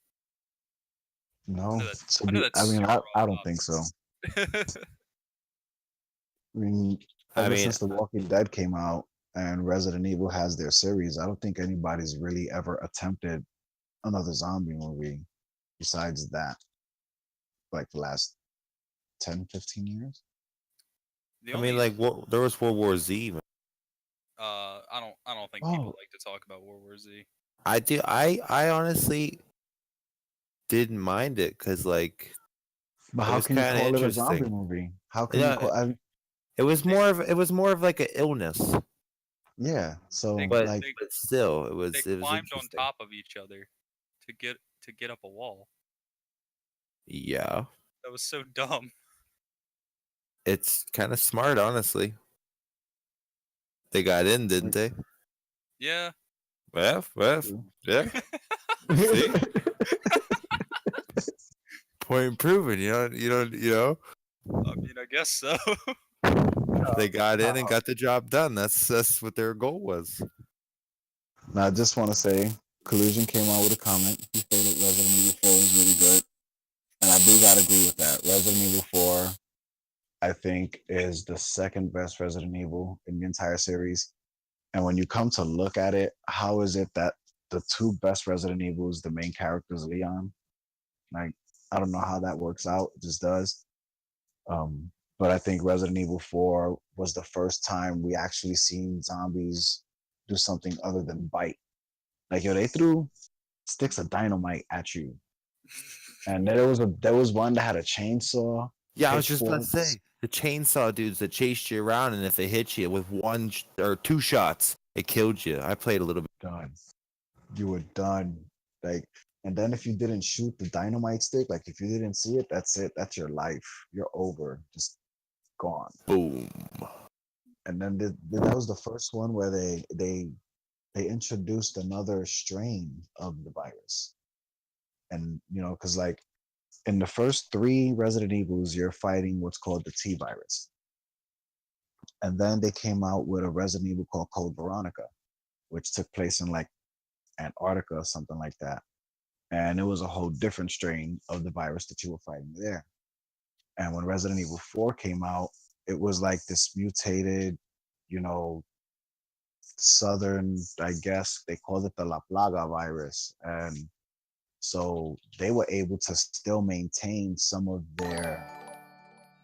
B: No,
A: I know that's super
B: I
A: off
B: don't think so.
A: topic.
B: I mean,
C: I
B: ever
C: mean,
B: since The Walking Dead came out and Resident Evil has their series, I don't think anybody's really ever attempted another zombie movie besides that, like the last 10, 15 years.
A: The
C: I
A: only
C: mean, like there was World War Z. Man.
A: I don't think
B: Oh.
A: people like to talk about World War Z.
C: I do. I honestly didn't mind it because like
B: But
C: it
B: how
C: was
B: can you
C: kind of
B: call it a zombie
C: interesting.
B: movie? How can you
C: Yeah,
B: call?
C: it was more of like an illness,
B: Yeah. So
C: but
B: like,
C: but still, it
A: They
C: was
A: climbed on
C: interesting.
A: top of each other to get up a wall.
C: Yeah,
A: That was so dumb.
C: it's kind of smart, honestly. They got in, didn't they?
A: Yeah.
C: Well, yeah. See, point proven. You know.
A: I mean, I guess so.
C: They got in and got the job done. That's what their goal was.
B: now I just want to say, Collusion came out with a comment. He stated Resident Evil 4 was really good, and I do gotta agree with that. Resident Evil 4, I think, is the second best Resident Evil in the entire series. And when you come to look at it, how is it that the 2 best Resident Evils, the main character is Leon? Like, I don't know how that works out. It just does. But I think Resident Evil 4 was the first time we actually seen zombies do something other than bite. Like, yo, they threw sticks of dynamite at you, and there was one that had a chainsaw.
C: Yeah, I was just about to
B: pitchforks.
C: say the chainsaw dudes that chased you around, and if they hit you with one or 2 shots, it killed you. I played a little bit.
B: Done. You were done. Like, and then if you didn't shoot the dynamite stick, like if you didn't see it, that's it. That's your life. You're over. Just gone.
C: Boom.
B: And then that was the first one where they introduced another strain of the virus. And because like in the first 3 Resident Evils, you're fighting what's called the T virus. And then they came out with a Resident Evil called Code Veronica, which took place in like Antarctica or something like that. And it was a whole different strain of the virus that you were fighting there. And when Resident Evil 4 came out, it was like this mutated, southern, I guess they called it the La Plaga virus. And so they were able to still maintain some of their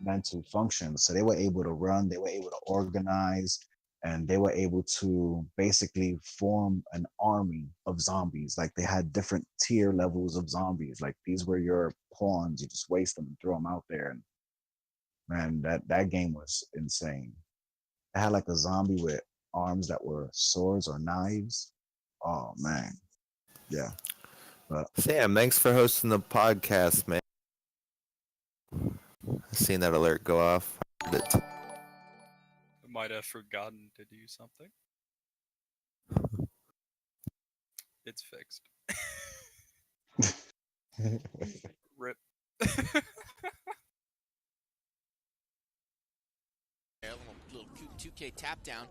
B: mental functions. So they were able to run, they were able to organize, and they were able to basically form an army of zombies. Like they had different tier levels of zombies. Like these were your pawns. You just waste them and throw them out there. And man, that game was insane. It had like a zombie with arms that were swords or knives. Oh man, yeah. But
C: Sam, thanks for hosting the podcast, man. I seen that alert go off.
A: I might have forgotten to do something. It's fixed. Rip.
E: A little 2K tap down,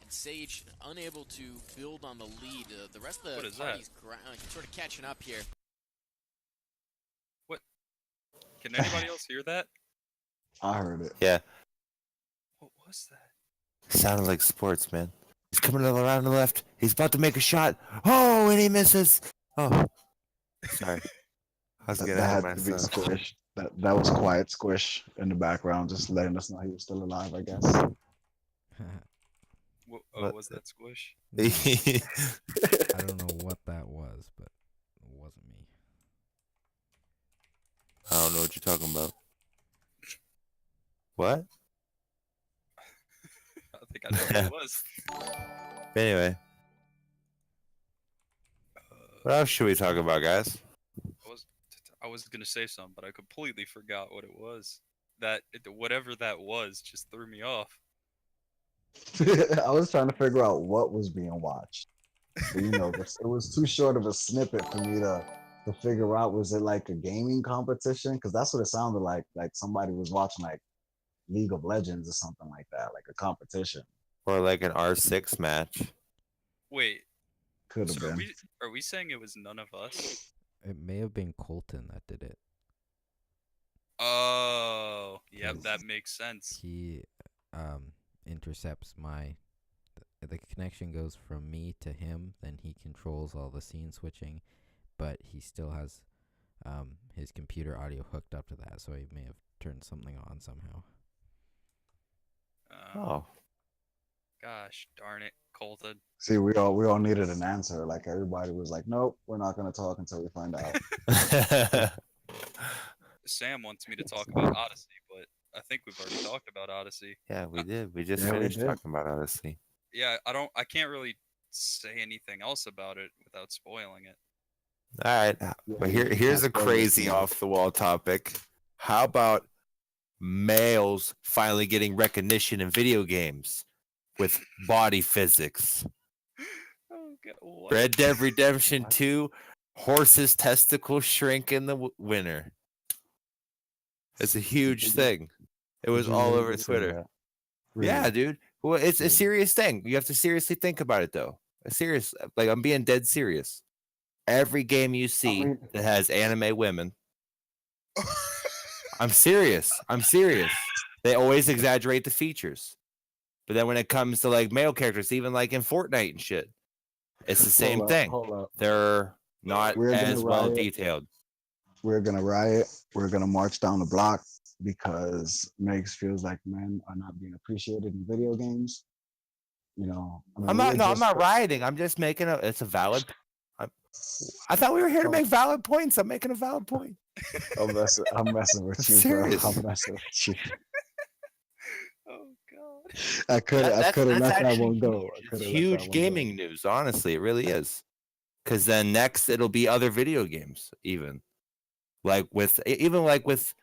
E: and Sage unable to build on the lead. The rest of
A: What
E: the
A: is
E: party's sort of catching up here.
A: What? Can anybody else hear that?
B: I heard it.
C: Yeah,
A: What was that?
C: sounded like sports, man. He's coming around the left. He's about to make a shot. Oh, and he misses. Oh, sorry. I was
B: That,
C: getting
B: that
C: ahead of
B: had to be
C: myself.
B: Squish. That was quiet Squish in the background, just letting us know he was still alive, I guess.
C: What?
A: Was that Squish?
D: No, I don't know what that was, but it wasn't me.
C: I don't know what you're talking about. What?
A: I think I know what it was.
C: Anyway, what else should we talk about, guys?
A: I was gonna say something, but I completely forgot what it was. Whatever that was just threw me off.
B: I was trying to figure out what was being watched. But, it was too short of a snippet for me to figure out. Was it like a gaming competition? Because that's what it sounded like. Like somebody was watching like League of Legends or something like that, like a competition.
C: Or like an R6 match.
A: Wait,
B: Could have
A: so
B: been.
A: are we saying it was none of us?
D: It may have been Colton that did it.
A: Oh, yep,
D: 'Cause
A: that makes sense.
D: He intercepts the connection goes from me to him, then he controls all the scene switching, but he still has his computer audio hooked up to that, so he may have turned something on somehow.
C: Oh.
A: Gosh darn it, Colton.
B: See, we all needed an answer. Like everybody was like, "Nope, we're not gonna talk until we find out."
A: Sam wants me to talk about Odyssey, but I think we've already talked about Odyssey.
C: Yeah, we did. We just
B: Yeah, we
C: finished
B: did.
C: talking about Odyssey.
A: Yeah, I can't really say anything else about it without spoiling it.
C: All right, but here's a crazy
B: off.
C: off the wall topic. How about males finally getting recognition in video games with body physics?
A: Oh God, what?
C: Red Dead Redemption 2, horses' testicles shrink in the winter. It's a huge thing. It was all over Twitter. Yeah, dude. Well, it's a serious thing. You have to seriously think about it, though. I'm being dead serious. Every game you see that has anime women, I'm serious. They always exaggerate the features. But then when it comes to like male characters, even like in Fortnite and shit, it's the same thing.
B: Hold up.
C: They're not as well detailed.
B: We're gonna riot. We're gonna march down the block because Megs feels like men are not being appreciated in video games.
C: I'm not rioting. I'm just making it's a valid. I thought we were here to make valid points. I'm making a valid point.
B: I'm messing with you,
C: serious.
B: bro. I'm messing with you.
A: Oh God.
B: I could have let that one go.
C: It's huge gaming news, honestly. It really is. Because then next it'll be other video games, even with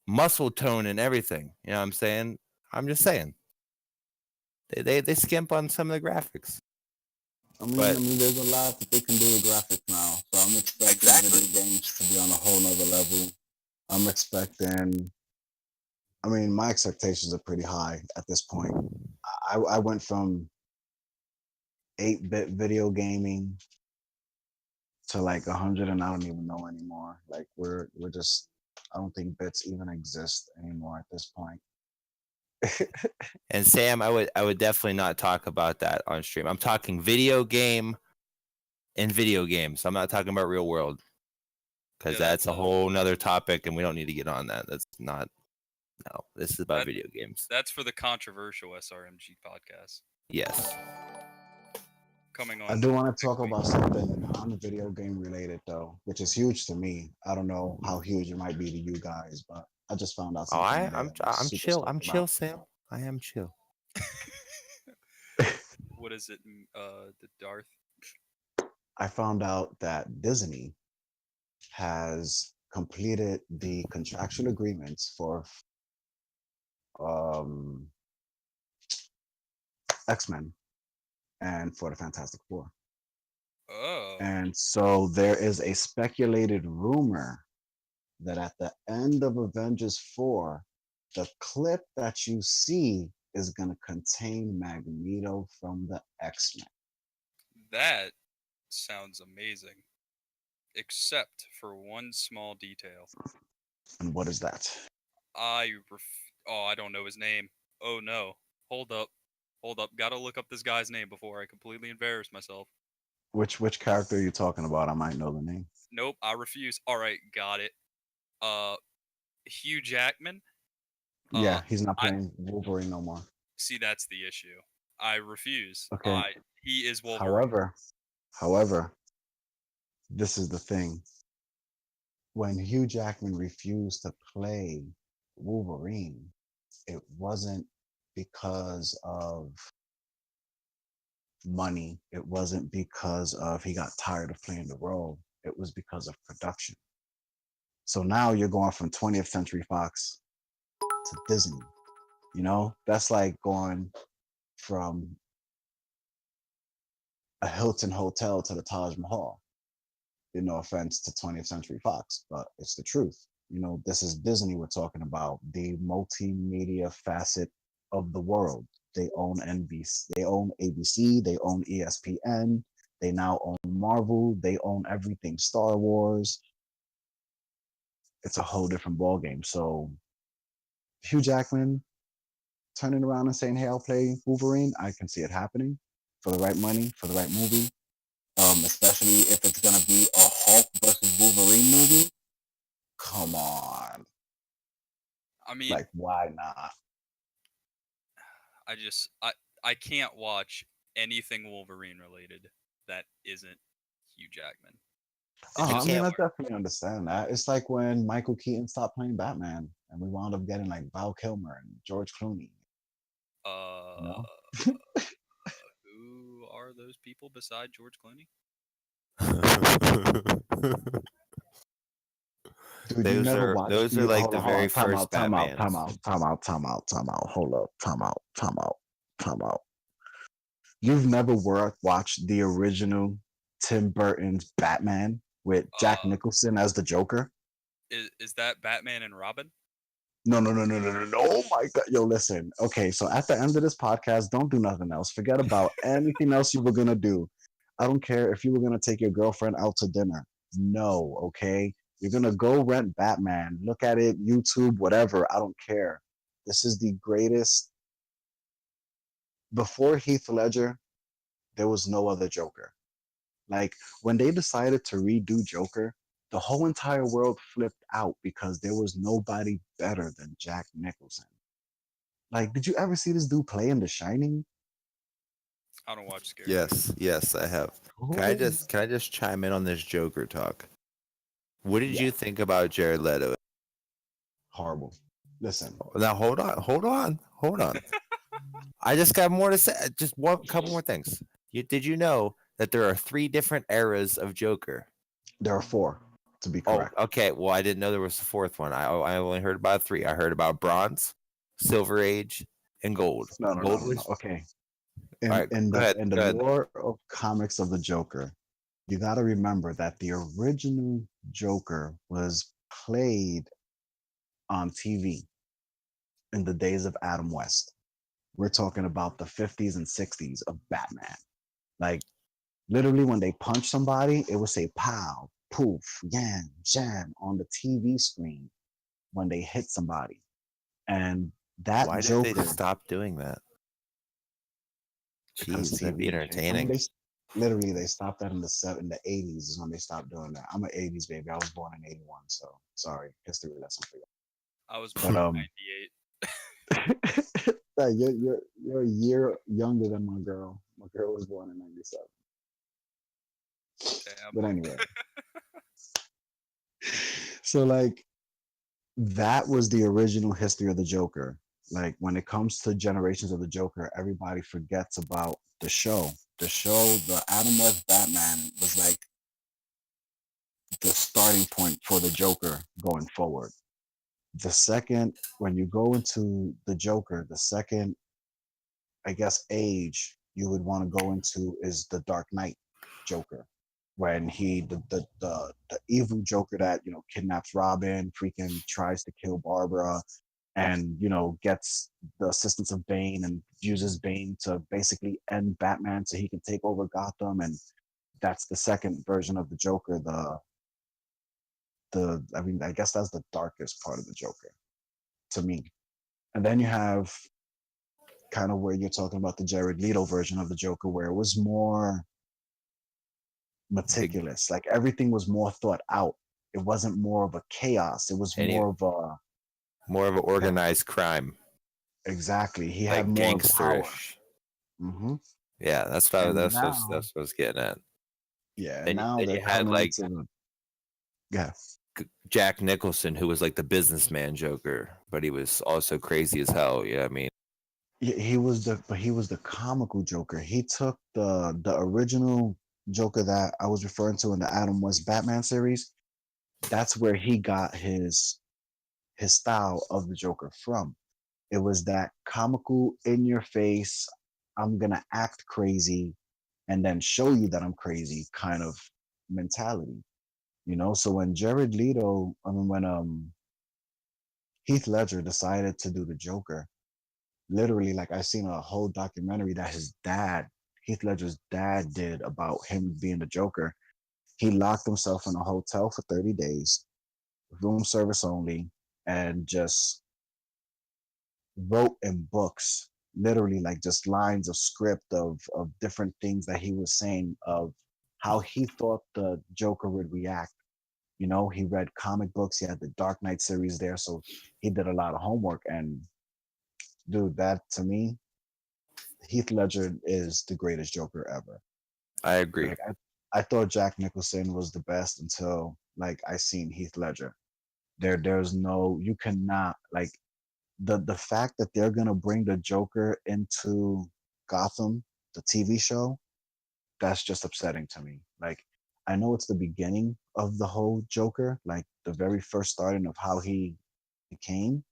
C: muscle tone and everything. You know what I'm saying? I'm just saying. They skimp on some of the graphics.
B: I mean, there's a lot that they can do with graphics now. So I'm expecting video games to be on a whole nother level. I'm expecting. I mean, my expectations are pretty high at this point. I went from 8-bit video gaming to like 100, and I don't even know anymore. Like we're just. I don't think bits even exist anymore at this point.
C: And Sam, I would definitely not talk about that on stream. I'm talking video game and video games. I'm not talking about real world because that's a whole nother topic, and we don't need to get on that. That's not. No, this is about video games.
A: That's for the controversial SRMG podcast.
C: Yes.
A: Coming on.
B: I do want to talk about something non-video game related though, which is huge to me. I don't know how huge it might be to you guys, but I just found out.
C: I'm chill. I'm chill, Sam. I am chill.
A: What is it? The Darth.
B: I found out that Disney has completed the contractual agreements for X-Men and for the Fantastic Four.
A: Oh,
B: And so there is a speculated rumor that at the end of Avengers 4, the clip that you see is going to contain Magneto from the X-Men.
A: that sounds amazing. Except for one small detail.
B: And what is that?
A: I don't know his name. Oh no. Hold up. Hold up. Gotta look up this guy's name before I completely embarrass myself.
B: Which character are you talking about? I might know the name.
A: Nope, I refuse. Alright, got it. Uh Hugh Jackman.
B: Yeah, he's not
A: I
B: playing Wolverine no more.
A: see that's the issue. I refuse.
B: Okay.
A: He is Wolverine.
B: However, this is the thing. When Hugh Jackman refused to play Wolverine, it wasn't because of money. It wasn't because of he got tired of playing the role. It was because of production. So now you're going from 20th Century Fox to Disney. You know, that's like going from a Hilton hotel to the Taj Mahal. No offense to 20th Century Fox, but it's the truth. You know, this is Disney we're talking about, the multimedia facet of the world. They own NBC, they own ABC, they own ESPN, they now own Marvel, they own everything Star Wars. It's a whole different ballgame. So Hugh Jackman turning around and saying, hey, I'll play Wolverine, I can see it happening for the right money, for the right movie. Especially if it's gonna be a Hulk versus Wolverine movie. Come on.
A: I mean,
B: Like, why not?
A: I can't watch anything Wolverine related that isn't Hugh Jackman.
B: I
A: Just
B: mean, I
A: can't.
B: definitely understand that. It's like when Michael Keaton stopped playing Batman and we wound up getting like Val Kilmer and George Clooney. You know?
A: Who are those people beside George Clooney?
B: Dude, you never watched
C: those
B: the
C: are like
B: hold
C: the
B: on, hold
C: very
B: on, time
C: first
B: out, time out, time
C: Batmans.
B: out, time out, time out, time out. Hold up, time out, time out, time out. You've never watched the original Tim Burton's Batman with Jack Nicholson as the Joker?
A: Is that Batman and Robin?
B: No. Oh my God. Yo, listen. Okay, so at the end of this podcast, don't do nothing else. Forget about anything else you were going to do. I don't care if you were going to take your girlfriend out to dinner. No, okay? You're going to go rent Batman. Look at it, YouTube, whatever. I don't care. This is the greatest. Before Heath Ledger, there was no other Joker. Like, when they decided to redo Joker, the whole entire world flipped out because there was nobody better than Jack Nicholson. Like, did you ever see this dude play in The Shining?
A: I don't watch scary movies.
C: Yes, I have. Can I just chime in on this Joker talk? What did you think about Jared Leto?
B: Horrible. Listen.
C: Now hold on. I just got more to say. Just one couple more things. Did you know that there are 3 different eras of Joker?
B: There are 4, to be correct.
C: Oh, okay. Well, I didn't know there was a 4th one. I only heard about 3. I heard about Bronze, Silver Age, and Gold.
B: No. Okay. In the lore of comics of the Joker, you got to remember that the original Joker was played on TV in the days of Adam West. We're talking about the 50s and 60s of Batman. Like, literally, when they punch somebody, it would say pow, poof, yam, jam on the TV screen when they hit somebody. And that
C: Why
B: Joker.
C: did they stop doing that? Jeez, that'd be entertaining.
B: They stopped that in the 80s is when they stopped doing that. I'm an 80s baby. I was born in 81, so sorry. History lesson for you.
A: I was born in 98.
B: You're a year younger than my girl. My girl was born in 97.
A: Damn.
B: But anyway. So like that was the original history of the Joker. Like when it comes to generations of the Joker, everybody forgets about the show. The show, the Adam West Batman was like the starting point for the Joker going forward. The second, when you go into the Joker, the second, I guess, age you would want to go into is the Dark Knight Joker. when the evil Joker that kidnaps Robin, freaking tries to kill Barbara, and gets the assistance of Bane and uses Bane to basically end Batman so he can take over Gotham. And that's the second version of the Joker. I mean, I guess that's the darkest part of the Joker to me. And then you have kind of where you're talking about the Jared Leto version of the Joker, where it was more meticulous. Like everything was more thought out. It wasn't more of a chaos. It was
C: Any
B: more of a
C: more of an organized crime,
B: exactly. He had
C: like
B: more power.
C: gangsterish.
B: Hmm.
C: Yeah,
B: And
C: that's
B: now,
C: what I was getting at.
B: yeah,
C: Then
B: now
C: then
B: they're
C: you had
B: coming
C: like
B: into yeah.
C: Jack Nicholson, who was like the businessman Joker, but he was also crazy as hell. Yeah, I mean,
B: He was the comical Joker. He took the original Joker that I was referring to in the Adam West Batman series. That's where he got his style of the Joker from. It was that comical, in your face, I'm gonna act crazy and then show you that I'm crazy kind of mentality. So when Jared Leto, I mean when Heath Ledger decided to do the Joker, literally, like, I seen a whole documentary that his dad, Heath Ledger's dad, did about him being the Joker. He locked himself in a hotel for 30 days, room service only, and just wrote in books, literally, like, just lines of script of different things that he was saying, of how he thought the Joker would react. He read comic books. He had the Dark Knight series there, so he did a lot of homework. And dude, that to me, Heath Ledger is the greatest Joker ever.
C: I agree.
B: Like, I thought Jack Nicholson was the best until, like, I seen Heath Ledger. There's no, you cannot, like, the fact that they're gonna bring the Joker into Gotham, the TV show, that's just upsetting to me. Like, I know it's the beginning of the whole Joker, like the very first starting of how he became,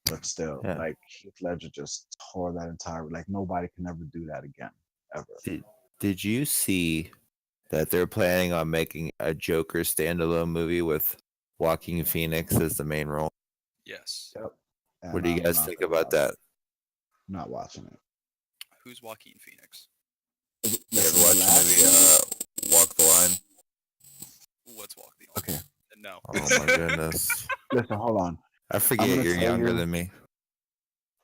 B: but still,
C: Yeah.
B: like, Heath Ledger just tore that entire, like, nobody can ever do that again, ever.
C: Did you see that they're planning on making a Joker standalone movie with Joaquin Phoenix as the main role?
A: Yes.
B: Yep.
C: What
B: And
C: do you
B: I'm
C: guys
B: not
C: think
B: gonna
C: about
B: watch
C: that?
B: it. Not watching it.
A: Who's Joaquin Phoenix?
C: You ever
B: Listen, the
C: watch the
B: last
C: movie Walk the Line?
A: What's Walk the
B: Okay.
A: Line? No.
C: Oh my goodness.
B: Listen, hold on.
C: I
B: I'm
C: forget
B: gonna
C: you're
B: tell
C: younger
B: you,
C: than me.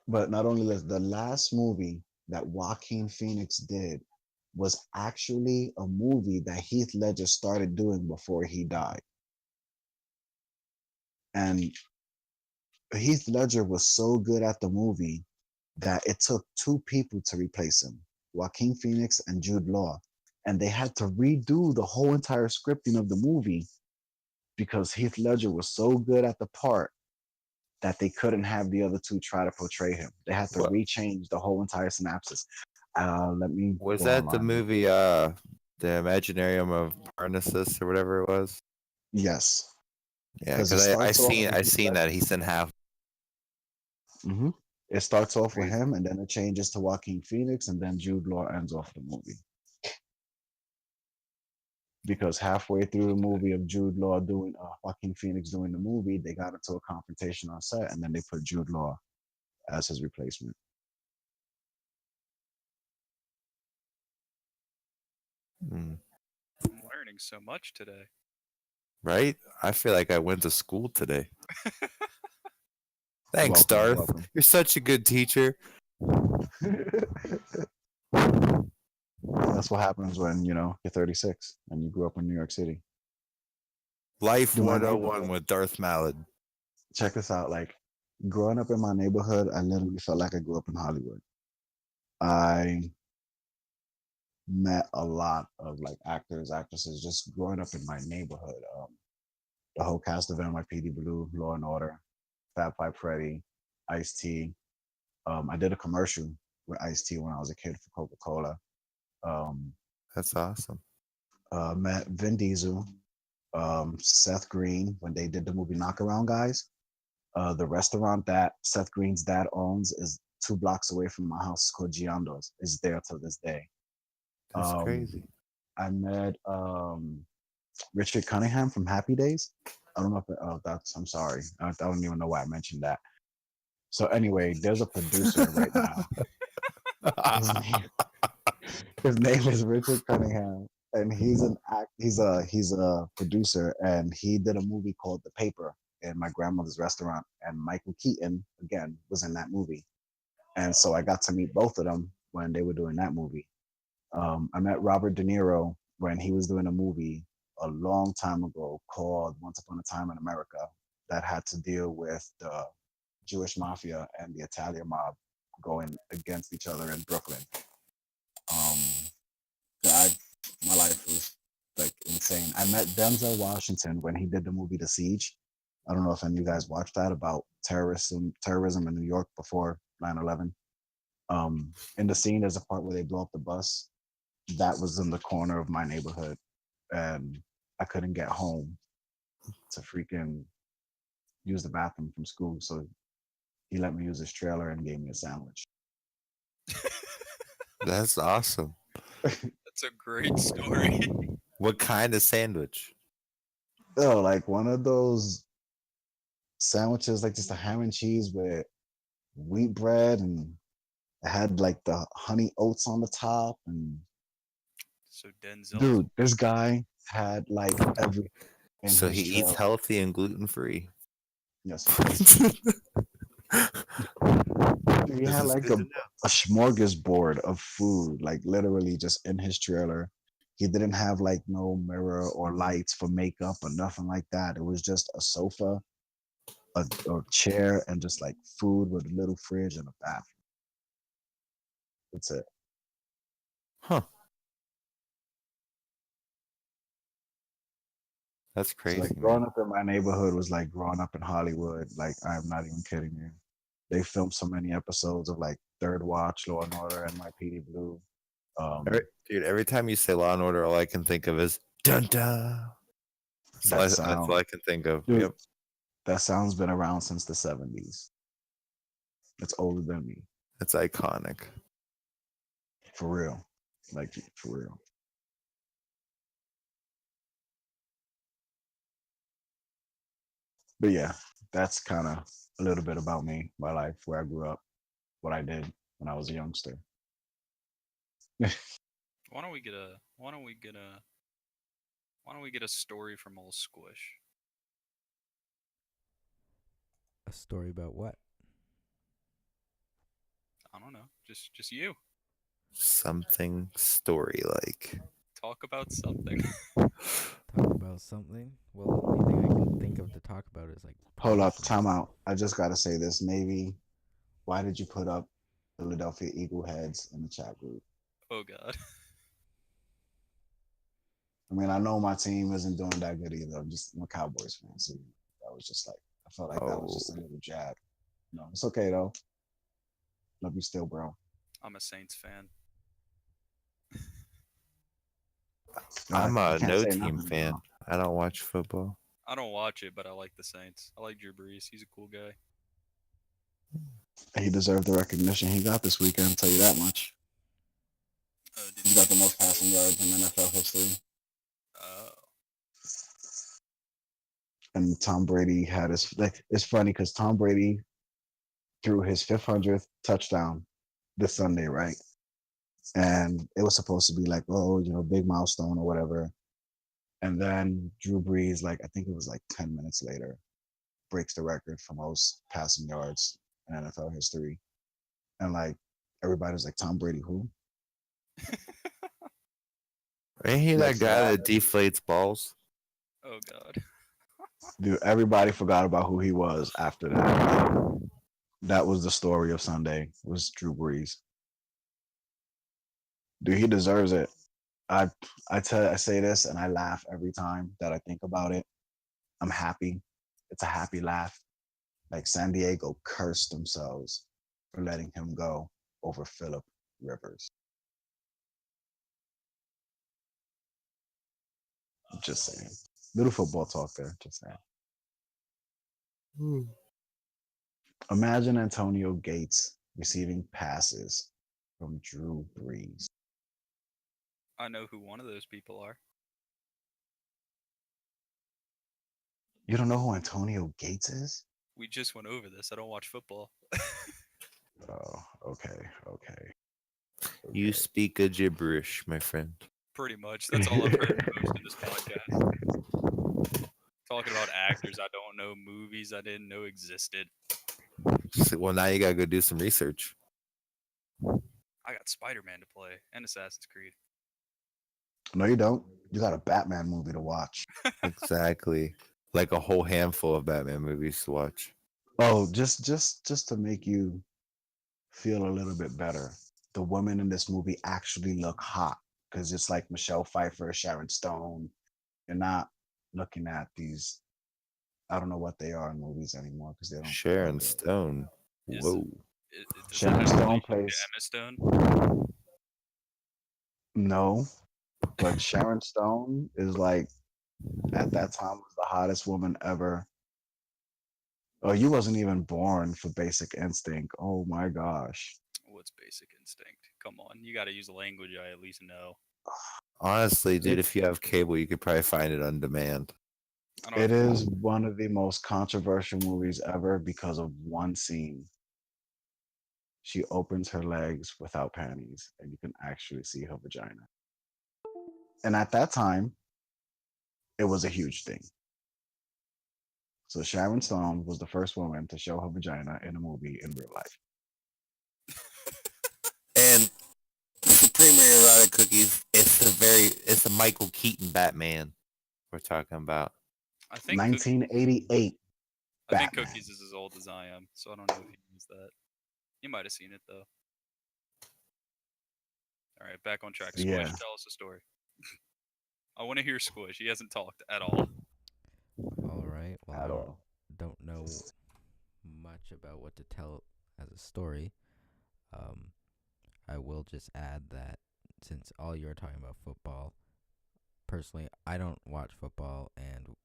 B: but not only this, the last movie that Joaquin Phoenix did was actually a movie that Heath Ledger started doing before he died. And Heath Ledger was so good at the movie that it took two people to replace him, Joaquin Phoenix and Jude Law. And they had to redo the whole entire scripting of the movie because Heath Ledger was so good at the part that they couldn't have the other two try to portray him. They had to
C: What
B: rechange the whole entire synopsis. Let me
C: was
B: go
C: that? The
B: online.
C: movie The Imaginarium of Parnassus or whatever it was?
B: Yes,
C: Yeah,
B: because it
C: because I
B: starts off
C: seen
B: with
C: I
B: Heath
C: seen that
B: Ledger.
C: he's in half.
B: It starts off with
C: Crazy.
B: him, and then it changes to Joaquin Phoenix, and then Jude Law ends off the movie. Because halfway through the movie of Jude Law doing Joaquin Phoenix doing the movie, they got into a confrontation on set, and then they put Jude Law as his replacement.
C: Mm,
A: I'm learning so much today.
C: right? I feel like I went to school today. Thanks,
B: Welcome,
C: Darth.
B: welcome.
C: You're such a good teacher.
B: That's what happens when you're 36 and you grew up in New York City.
C: Life
B: Do my
C: 101
B: neighborhood.
C: with Darth Malid.
B: Check this out. Like, growing up in my neighborhood, I literally felt like I grew up in Hollywood. I met a lot of, like, actors, actresses just growing up in my neighborhood. The whole cast of NYPD Blue, Law and Order, Fat Five Freddy, Ice T. I did a commercial with Ice T when I was a kid for Coca-Cola.
C: That's awesome.
B: Met Vin Diesel, Seth Green when they did the movie Knockaround Guys. The restaurant that Seth Green's dad owns is 2 blocks away from my house. It's called Giando's. It's there till this day.
C: That's crazy.
B: I met Richard Cunningham from Happy Days. I don't know if I'm sorry. I don't even know why I mentioned that. So anyway, there's a producer right now. His name, his name is Richard Cunningham, and he's a producer, and he did a movie called The Paper in my grandmother's restaurant, and Michael Keaton again was in that movie, and so I got to meet both of them when they were doing that movie. I met Robert De Niro when he was doing a movie a long time ago called Once Upon a Time in America that had to deal with the Jewish mafia and the Italian mob going against each other in Brooklyn. Um, my life was like insane. I met Denzel Washington when he did the movie The Siege. I don't know if any of you guys watched that about terrorism in New York before 9/11. In the scene, there's a part where they blow up the bus. That was in the corner of my neighborhood, and I couldn't get home to freaking use the bathroom from school. So he let me use his trailer and gave me a sandwich.
C: That's awesome.
A: That's a great story.
C: What kind of sandwich?
B: Oh, like one of those sandwiches, like just a ham and cheese with wheat bread, and it had like the honey oats on the top. And
A: So Denzel's
B: dude, this guy had like everything in
C: So
B: his
C: he eats
B: trailer.
C: healthy and gluten free.
B: Yes, he
C: This
B: had
C: is
B: like
C: good to know.
B: a smorgasbord of food, like literally just in his trailer. He didn't have like no mirror or lights for makeup or nothing like that. It was just a sofa, a chair, and just like food with a little fridge and a bathroom. That's it.
C: Huh. That's
B: So
C: crazy,
B: like
C: man.
B: growing up in my neighborhood was like growing up in Hollywood. Like I'm not even kidding you. They filmed so many episodes of like Third Watch, Law and Order, and My PD Blue.
C: Dude, every time you say Law and Order, all I can think of is dun dun.
B: That
C: That's all I
B: sound,
C: can think of.
B: dude.
C: Yep.
B: That sound's been around since the '70s. It's older than me,
C: That's iconic.
B: for real. Like for real. But yeah, that's kind of a little bit about me, my life, where I grew up, what I did when I was a youngster.
A: Why don't we get a why don't we get a why don't we get a story from old Squish?
D: A story about what?
A: I don't know. Just you.
C: Something story like.
A: Talk about something.
D: Talk about something? Well, the only thing I can think of to talk about is like
B: Hold up,
D: politics.
B: time out. I just got to say this. Navy, why did you put up Philadelphia Eagle heads in the chat group?
A: Oh god.
B: I mean, I know my team isn't doing that good either. I'm a Cowboys fan, so that was just like I felt like that was just a
C: Oh,
B: little jab. No, it's okay though. Love you still, bro.
A: I'm a Saints fan.
B: No,
C: I'm
B: I
C: a
B: can't
C: no
B: say
C: team
B: nothing.
C: fan. I don't watch football.
A: I don't watch it, but I like the Saints. I like Drew Brees. He's a cool guy.
B: He deserved the recognition he got this weekend. I'll tell you that much.
A: Did
B: He got the most passing yards in NFL history.
A: Oh.
B: And Tom Brady had his. Like, it's funny because Tom Brady threw his 500th touchdown this Sunday, right? And it was supposed to be like, oh, big milestone or whatever. And then Drew Brees, like I think it was like 10 minutes later, breaks the record for most passing yards in NFL history. And like everybody was like, Tom Brady, who?
C: Ain't he
B: Like
C: that
B: for
C: guy
B: that,
C: that deflates balls?
A: Oh god.
B: dude, everybody forgot about who he was after that. Like, that was the story of Sunday, was Drew Brees. Dude, he deserves it. I I say this and I laugh every time that I think about it. I'm happy. It's a happy laugh. Like San Diego cursed themselves for letting him go over Philip Rivers. Just saying. Little football talk there. Just saying. Imagine Antonio Gates receiving passes from Drew Brees.
A: I know who one of those people are.
B: You don't know who Antonio Gates is?
A: We just went over this. I don't watch football.
B: Oh, okay.
C: You speak a gibberish, my friend.
A: Pretty much. That's all I've heard most of this podcast. Talking about actors I don't know, movies I didn't know existed.
C: Well, now you gotta go do some research.
A: I got Spider-Man to play and Assassin's Creed.
B: No, you don't. You got a Batman movie to watch.
C: Exactly. Like a whole handful of Batman movies to watch.
B: Oh, just to make you feel a little bit better. The women in this movie actually look hot because it's like Michelle Pfeiffer, Sharon Stone. You're not looking at these. I don't know what they are in movies anymore because they don't.
C: Sharon
B: look good.
C: Stone.
A: Is-
C: Whoa.
A: Does
B: Sharon
A: that have
B: Stone
A: relation to
B: plays.
A: Emma Stone?
B: No, but Sharon Stone is like at that time was the hottest woman ever. Oh, you wasn't even born for Basic Instinct. Oh my gosh.
A: What's Basic Instinct? Come on, you got to use a language I at least know.
C: Honestly, dude,
B: It-
C: if you have cable, you could probably find it on demand.
A: I don't
B: It
A: have-
B: is one of the most controversial movies ever because of one scene. She opens her legs without panties, and you can actually see her vagina. And at that time, it was a huge thing. So Sharon Stone was the first woman to show her vagina in a movie in real life.
C: And Supreme Erotic Cookies, it's the Michael Keaton Batman we're talking about.
A: I think
B: 1988.
A: I think
B: Batman.
A: Cookies is as old as I am, so I don't know if he used that. You might have seen it though. All right, back on track. Squish,
B: Yeah.
A: tell us a story. I want to hear Squish. He hasn't talked at all.
D: All right. Well,
B: At
D: I
B: all.
D: don't know much about what to tell as a story. I will just add that since all you're talking about football, personally, I don't watch football, and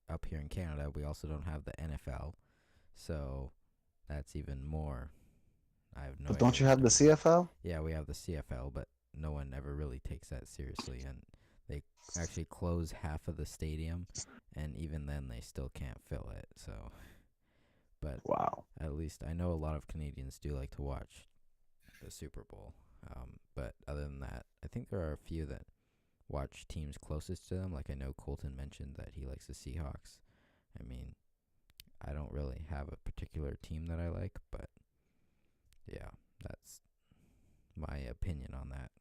D: up here in Canada, we also don't have the NFL, so that's even more. I have no.
B: But don't
D: idea
B: you
D: what
B: have the
D: they're doing.
B: CFL?
D: Yeah, we have the CFL, but no one ever really takes that seriously, and they actually close half of the stadium, and even then they still can't fill it. So, but
B: Wow.
D: at least I know a lot of Canadians do like to watch the Super Bowl. But other than that, I think there are a few that watch teams closest to them. Like I know Colton mentioned that he likes the Seahawks. I mean, I don't really have a particular team that I like, but yeah, that's my opinion on that.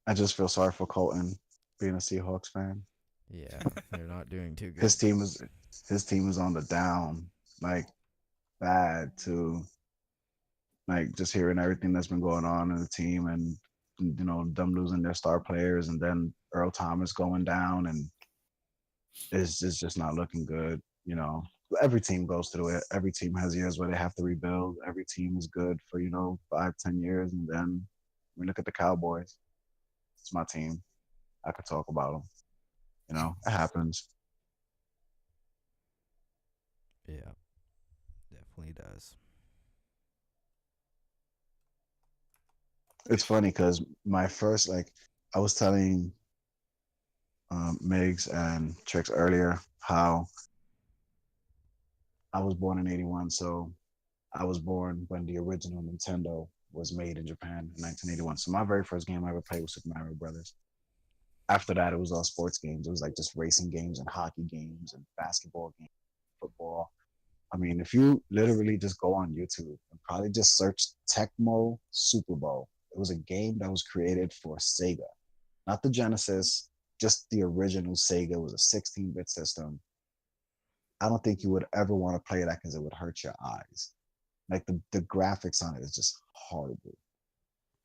B: I just feel sorry for Colton being a Seahawks fan.
D: Yeah, they're not doing too good.
B: His team is on the down, like bad too. Like just hearing everything that's been going on in the team and them losing their star players and then Earl Thomas going down and it's just not looking good. Every team goes through it. Every team has years where they have to rebuild. Every team is good for 5-10 years, and then we look at the Cowboys. It's my team. I could talk about them. It happens.
D: Yeah, definitely does.
B: It's funny because my first, I was telling Migs and Trix earlier how I was born in 81. So I was born when the original Nintendo was made in Japan in 1981. So my very first game I ever played was Super Mario Brothers. After that, it was all sports games. It was like just racing games and hockey games and basketball games, football. I mean, if you literally just go on YouTube and probably just search Tecmo Super Bowl, it was a game that was created for Sega, not the Genesis, just the original Sega. It was a 16-bit system. I don't think you would ever want to play that because it would hurt your eyes. Like the graphics on it is just horrible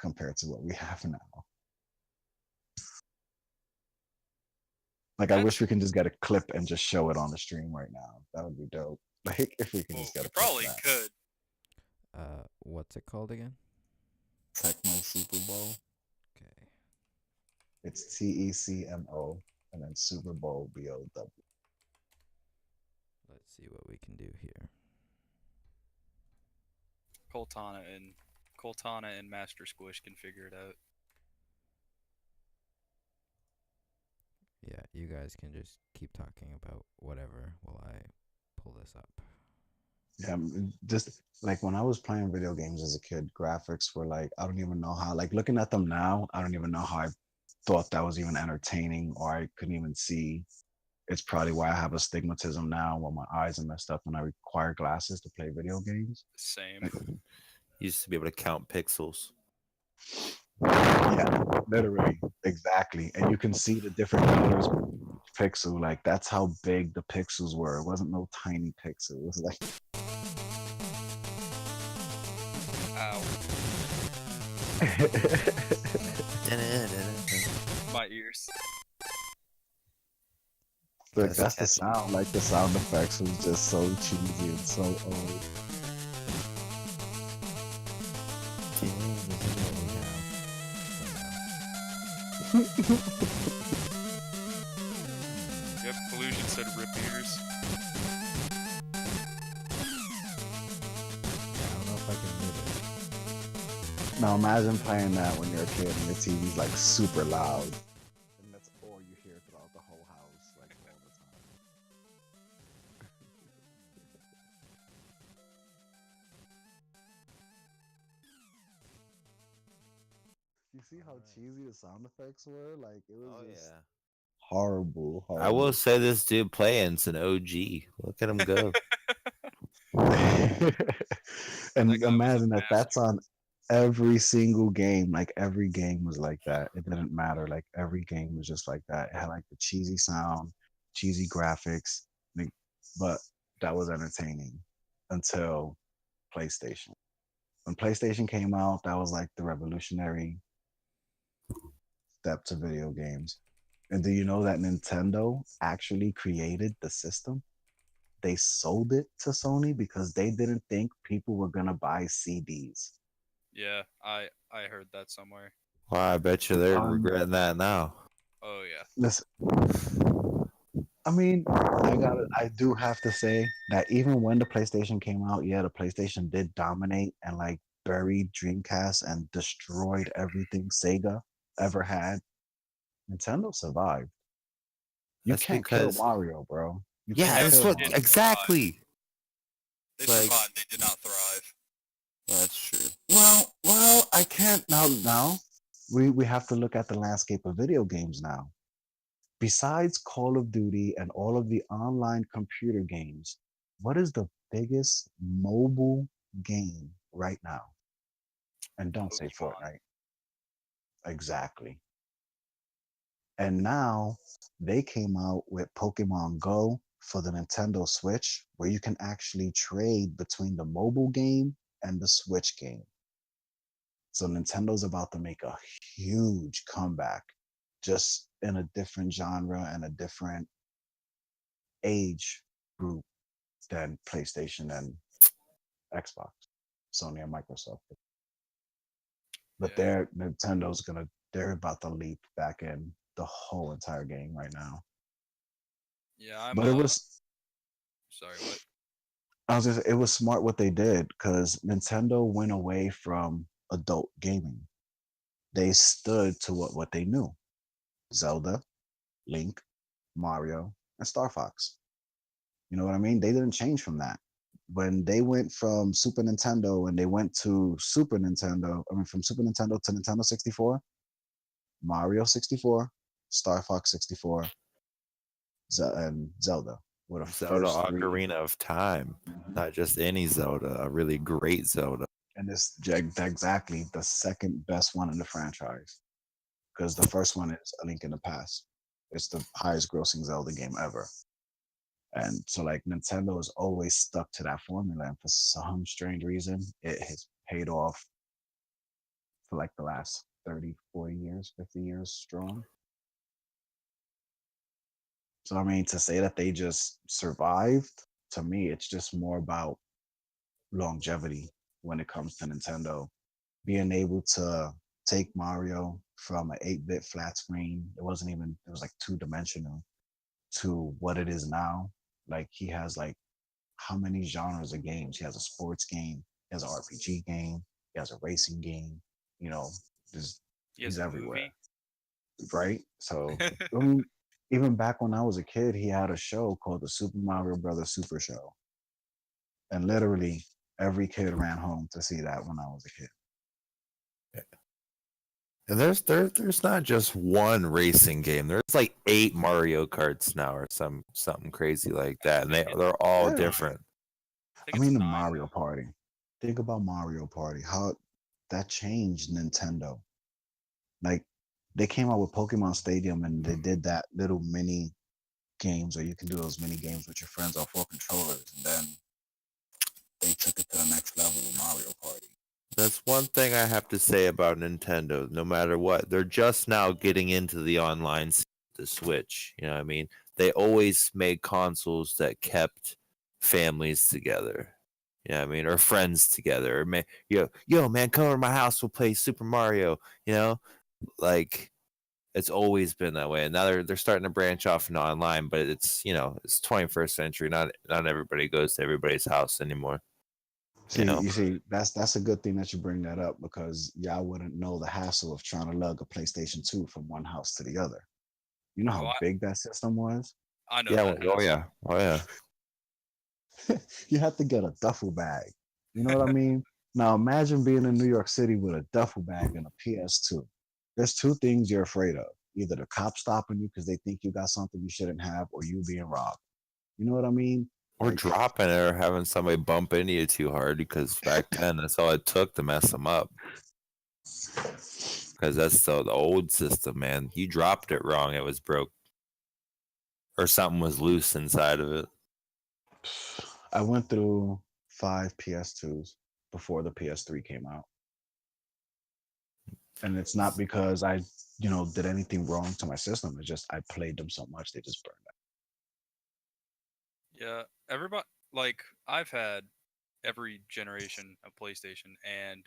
B: compared to what we have now. Like I wish we can just get a clip and just show it on the stream right now. That would be dope. Like if we can just get
A: We
B: a clip
A: probably
B: of that.
A: could.
D: What's it called again?
B: Tecmo Super Bowl.
D: Okay.
B: It's Tecmo and then Super Bowl BOW.
D: Let's see what we can do here.
A: Coltana and Master Squish can figure it out.
D: you guys can just keep talking about whatever while I pull this up.
B: Yeah, just like when I was playing video games as a kid, graphics were like, I don't even know how, like looking at them now, I don't even know how I thought that was even entertaining or I couldn't even see. It's probably why I have astigmatism now when my eyes are messed up and I require glasses to play video games.
A: Same.
C: Used to be able to count pixels.
B: Yeah, literally, exactly. And you can see the different colors of each pixel. Like that's how big the pixels were. It wasn't no tiny pixel. It was like
A: Ow. My ears.
B: Look, that's the sound. Like the sound effects was just so cheesy and so old.
A: Yep, Collusion said rip ears.
D: I don't know if I can mute it.
B: Now imagine playing that when you're a kid and your TV's like super loud. And that's all you hear throughout the whole house, like all the time. You see how cheesy the sound effects were? Like it was just horrible, horrible.
C: I will say this dude playing's an OG. Look at him go.
B: And
A: That guy was a
B: imagine that that's
A: master.
B: on every single game. Like every game was like that. It didn't matter. Like every game was just like that. It had like the cheesy sound, cheesy graphics, like, but that was entertaining until PlayStation. When PlayStation came out, that was like the revolutionary step to video games. And do you know that Nintendo actually created the system? They sold it to Sony because they didn't think people were gonna buy CDs.
A: Yeah, I heard that somewhere.
C: Well, I bet you they're regretting that now.
A: Oh yeah.
B: Listen, I mean, I do have to say that even when the PlayStation came out, yeah, the PlayStation did dominate and like buried Dreamcast and destroyed everything Sega ever had. Nintendo survived. You
C: That's
B: can't kill
C: because
B: Mario, bro. You
C: yeah,
B: can't
C: that's
B: kill
C: what
A: did
B: Mario.
C: exactly.
A: They
C: Like-
A: survived, they did not thrive.
C: That's true.
B: Well, I can't now. We have to look at the landscape of video games now. Besides Call of Duty and all of the online computer games, what is the biggest mobile game right now? And don't say
A: Pokemon.
B: Fortnite. Exactly. And now they came out with Pokemon Go for the Nintendo Switch, where you can actually trade between the mobile game and the Switch game. So Nintendo's about to make a huge comeback, just in a different genre and a different age group than PlayStation and Xbox, Sony and Microsoft. But
A: Yeah.
B: they're about to leap back in the whole entire game right now.
A: Yeah, I'm
B: But it was
A: sorry, what?
B: it was smart what they did because Nintendo went away from adult gaming. They stood to what they knew. Zelda, Link, Mario, and Star Fox. You know what I mean? They didn't change from that. When they went from Super Nintendo and they went to Super Nintendo, I mean, from Super Nintendo to Nintendo 64, Mario 64, Star Fox 64, and Zelda were the
C: Zelda
B: first three.
C: Ocarina of Time.
B: Mhm.
C: Not just any Zelda, a really great Zelda.
B: And it's exactly the second best one in the franchise because the first one is A Link in the Past. It's the highest grossing Zelda game ever. And so, like, Nintendo has always stuck to that formula, and for some strange reason, it has paid off for like the last 30, 40 years, 50 years strong. So, I mean, to say that they just survived, to me, it's just more about longevity when it comes to Nintendo. Being able to take Mario from an 8-bit flat screen, it was like two-dimensional, to what it is now. Like, he has like how many genres of games? He has a sports game, he has an RPG game, he has a racing game, you know,
A: He has
B: he's
A: a
B: everywhere.
A: movie.
B: Right? So I mean, even back when I was a kid, he had a show called the Super Mario Brothers Super Show, and literally every kid ran home to see that when I was a kid.
C: And there's not just one racing game. There's like 8 Mario Karts now, or something crazy like that, and they're all
B: Yeah.
C: different.
B: I mean, the Mario Party. Think about Mario Party. How that changed Nintendo. Like they came out with Pokemon Stadium, and they did that little mini games, or you can do those mini games with your friends off 4 controllers, and then they took it to the next level with Mario Party.
C: That's one thing I have to say about Nintendo. No matter what, they're just now getting into the online the Switch. You know what I mean? They always made consoles that kept families together. You know what I mean? Or friends together. Or man, yo, man, come over to my house. We'll play Super Mario. You know, like it's always been that way. And now they're starting to branch off into online. But it's it's 21st century. Not everybody goes to everybody's house anymore.
B: See, you see, that's a good thing that you bring that up, because y'all wouldn't know the hassle of trying to lug a PlayStation 2 from one house to the other. You know how big that system was?
A: I know.
C: Yeah. Oh yeah.
B: You had to get a duffel bag. You know what I mean? Now imagine being in New York City with a duffel bag and a PS2. There's 2 things you're afraid of: either the cops stopping you because they think you got something you shouldn't have, or you being robbed. You know what I mean?
C: Or
B: Like,
C: dropping it, or having somebody bump into you too hard, because back then that's all it took to mess them up. Because that's the old system, man. You dropped it wrong, it was broke. Or something was loose inside of it.
B: I went through 5 PS2s before the PS3 came out. And it's not because I, did anything wrong to my system. It's just I played them so much they just burned out.
A: Yeah, everybody, like, I've had every generation of PlayStation, and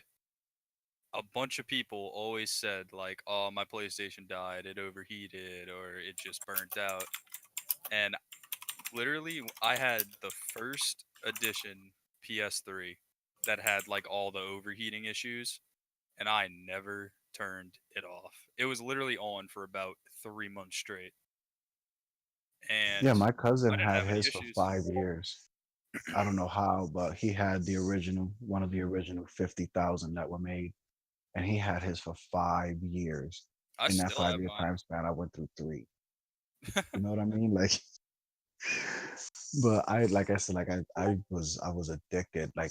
A: a bunch of people always said, like, oh, my PlayStation died, it overheated, or it just burnt out. And literally, I had the first edition PS3 that had, like, all the overheating issues, and I never turned it off. It was literally on for about 3 months straight. And
B: Yeah, my cousin
A: I didn't
B: had
A: have any
B: his for
A: issues.
B: 5 years. I don't know how, but he had one of the original 50,000 that were made, and he had his for 5 years.
A: I
B: In that
A: still have
B: 5-year
A: mine.
B: time span, I went through 3. You know what I mean? Like, but like I said, I was addicted. Like